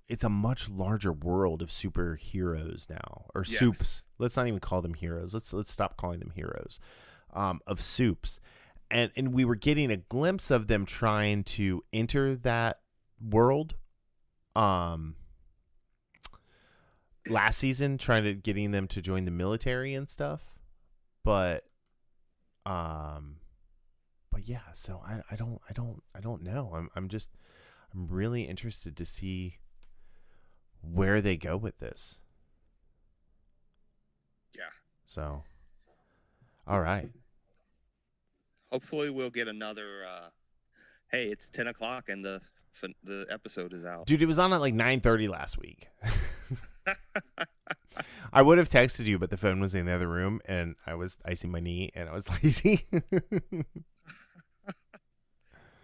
it's a much larger world of superheroes now, or soups. Let's not even call them heroes. Let's stop calling them heroes. Of soups, and we were getting a glimpse of them trying to enter that world. Last season, getting them to join the military and stuff, but yeah. So I don't know. I'm really interested to see where they go with this. Yeah. So, all right. Hopefully, we'll get another. Hey, it's 10 o'clock and the episode is out. Dude, it was on at like 9:30 last week. I would have texted you, but the phone was in the other room, and I was icing my knee, and I was lazy.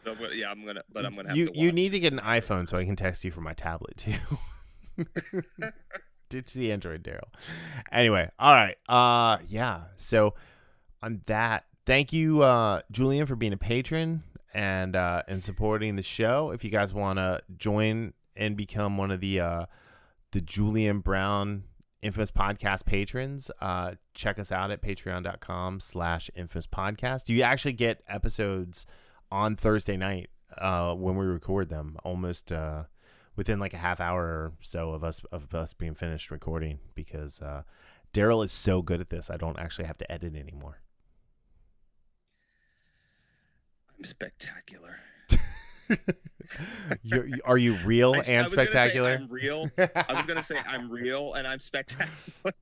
So, yeah, I'm gonna have to watch. You need to get an iPhone so I can text you from my tablet too. Ditch the Android, Darryl. Anyway, all right. Yeah. So on that, thank you, Julian, for being a patron and supporting the show. If you guys want to join and become one of the Julian Brown Infamous Podcast patrons, check us out at patreon.com/infamous podcast. You actually get episodes on Thursday night when we record them, almost within like a half hour or so of us being finished recording, because Darryl is so good at this, I don't actually have to edit anymore. I'm spectacular. Are you real and spectacular? I'm real. I was gonna say I'm real and I'm spectacular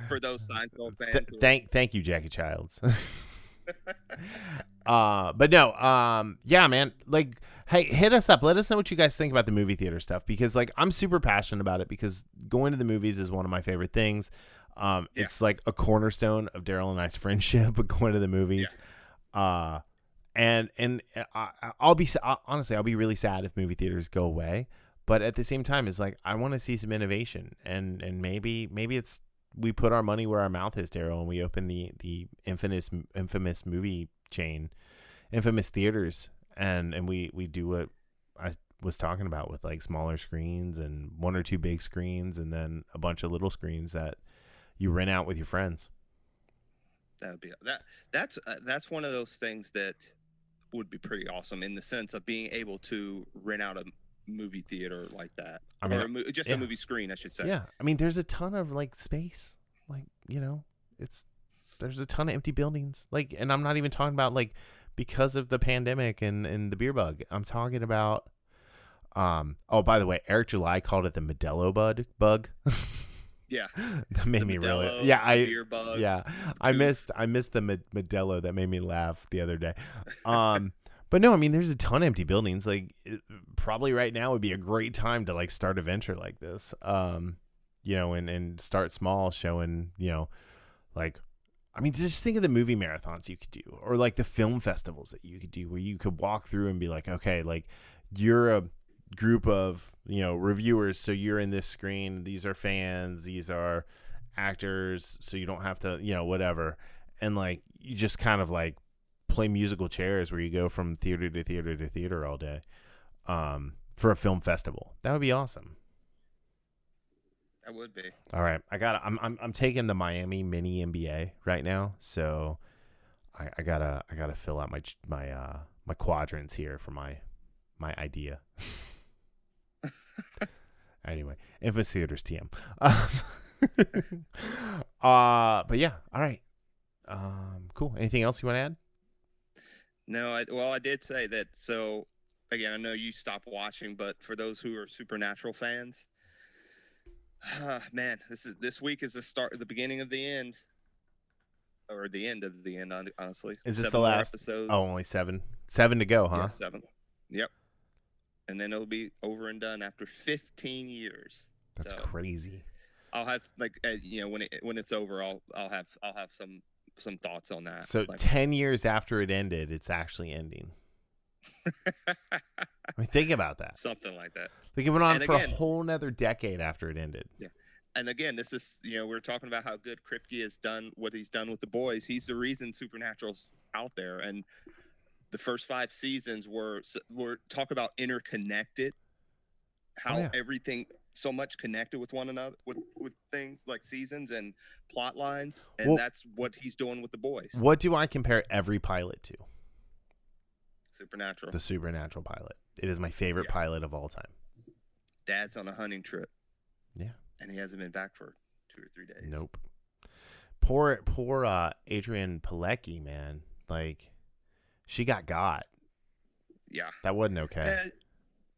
for those Seinfeld fans. Thank you, Jackie Childs. But no, yeah, man. Like, hey, hit us up. Let us know what you guys think about the movie theater stuff, because like I'm super passionate about it, because going to the movies is one of my favorite things. It's like a cornerstone of Darryl and I's friendship, going to the movies. And I'll be honestly, I'll be really sad if movie theaters go away. But at the same time, it's like I want to see some innovation, and maybe it's we put our money where our mouth is, Darryl, and we open the infamous movie chain, Infamous Theaters, and we do what I was talking about with like smaller screens and 1 or 2 big screens, and then a bunch of little screens that you rent out with your friends. That would be that's one of those things that would be pretty awesome, in the sense of being able to rent out a movie theater like that. I mean, or just a movie screen, I should say. Yeah, I mean, there's a ton of like space, like, you know, there's a ton of empty buildings, like, and I'm not even talking about like because of the pandemic and the beer bug. I'm talking about oh, by the way, Eric July called it the Modelo bug. Yeah, that made me Modelo, really. Yeah, beer bug. Yeah, I missed the Modelo. That made me laugh the other day. But no, I mean, there's a ton of empty buildings. Like, probably right now would be a great time to like start a venture like this. You know, and start small, showing, you know, like, I mean, just think of the movie marathons you could do, or like the film festivals that you could do, where you could walk through and be like, okay, like you're a group of, you know, reviewers, so you're in this screen, these are fans, these are actors, so you don't have to, you know, whatever, and like you just kind of like play musical chairs where you go from theater to theater to theater all day, for a film festival. That would be awesome. That would be. All right, I'm taking the Miami mini MBA right now, so I gotta fill out my quadrants here for my idea. Anyway, Infamous Theaters TM. But yeah, all right. Cool. Anything else you want to add? No, I did say that. So again, I know you stopped watching, but for those who are Supernatural fans, man, this week is the beginning of the end, or the end of the end. Honestly, is this the last episodes? Oh, only 7 to go, huh? Yeah, 7. Yep. And then it'll be over and done after 15 years. That's crazy. I'll have like you know, when it's over, I'll have some thoughts on that. So like, 10 years after it ended, it's actually ending. I mean, think about that. Something like that. Like, it went on for a whole nother decade after it ended. Yeah. And again, this is, you know, we're talking about how good Kripke has done what he's done with the boys. He's the reason Supernatural's out there. And the first 5 seasons were talk about interconnected, how everything so much connected with one another, with things like seasons and plot lines, and that's what he's doing with the boys. What do I compare every pilot to? Supernatural. The Supernatural pilot. It is my favorite pilot of all time. Dad's on a hunting trip. Yeah. And he hasn't been back for 2 or 3 days. Nope. Poor Adrian Pilecki, man. Like, she got. Yeah. That wasn't okay.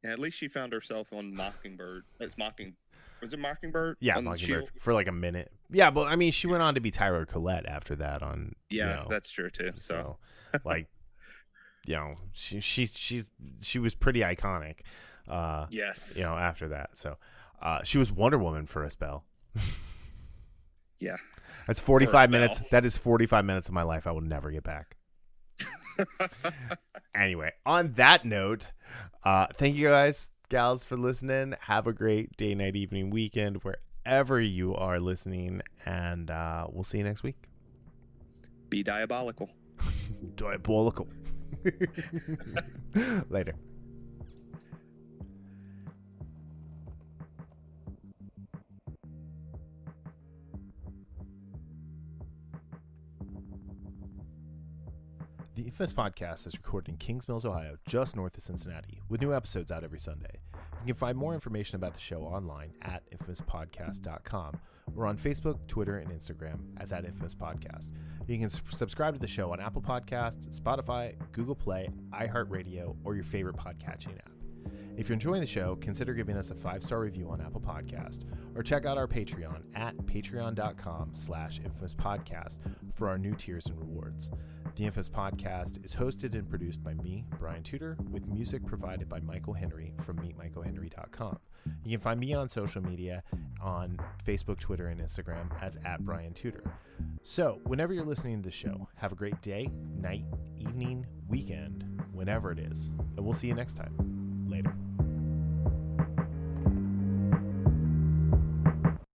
At least she found herself on Mockingbird. Was it Mockingbird? Yeah, Mockingbird for like a minute. Yeah, but I mean, she went on to be Tyra Collette after that on. Yeah, you know, that's true too. So like, you know, she was pretty iconic. Yes. You know, after that, so she was Wonder Woman for a spell. Yeah. That's 45 minutes. That is 45 minutes of my life I will never get back. Anyway, on that note, thank you guys, gals, for listening. Have a great day, night, evening, weekend, wherever you are listening, and we'll see you next week. Be diabolical. Diabolical. Later. The Infamous Podcast is recorded in Kings Mills, Ohio, just north of Cincinnati, with new episodes out every Sunday. You can find more information about the show online at infamouspodcast.com. We're on Facebook, Twitter, and Instagram as at Infamous Podcast. You can subscribe to the show on Apple Podcasts, Spotify, Google Play, iHeartRadio, or your favorite podcatching app. If you're enjoying the show, consider giving us a 5-star review on Apple Podcast, or check out our Patreon at patreon.com/infamouspodcast for our new tiers and rewards. The Infamous Podcast is hosted and produced by me, Brian Tudor, with music provided by Michael Henry from meetmichaelhenry.com. You can find me on social media on Facebook, Twitter, and Instagram as @BrianTudor. So, whenever you're listening to the show, have a great day, night, evening, weekend, whenever it is. And we'll see you next time. Later.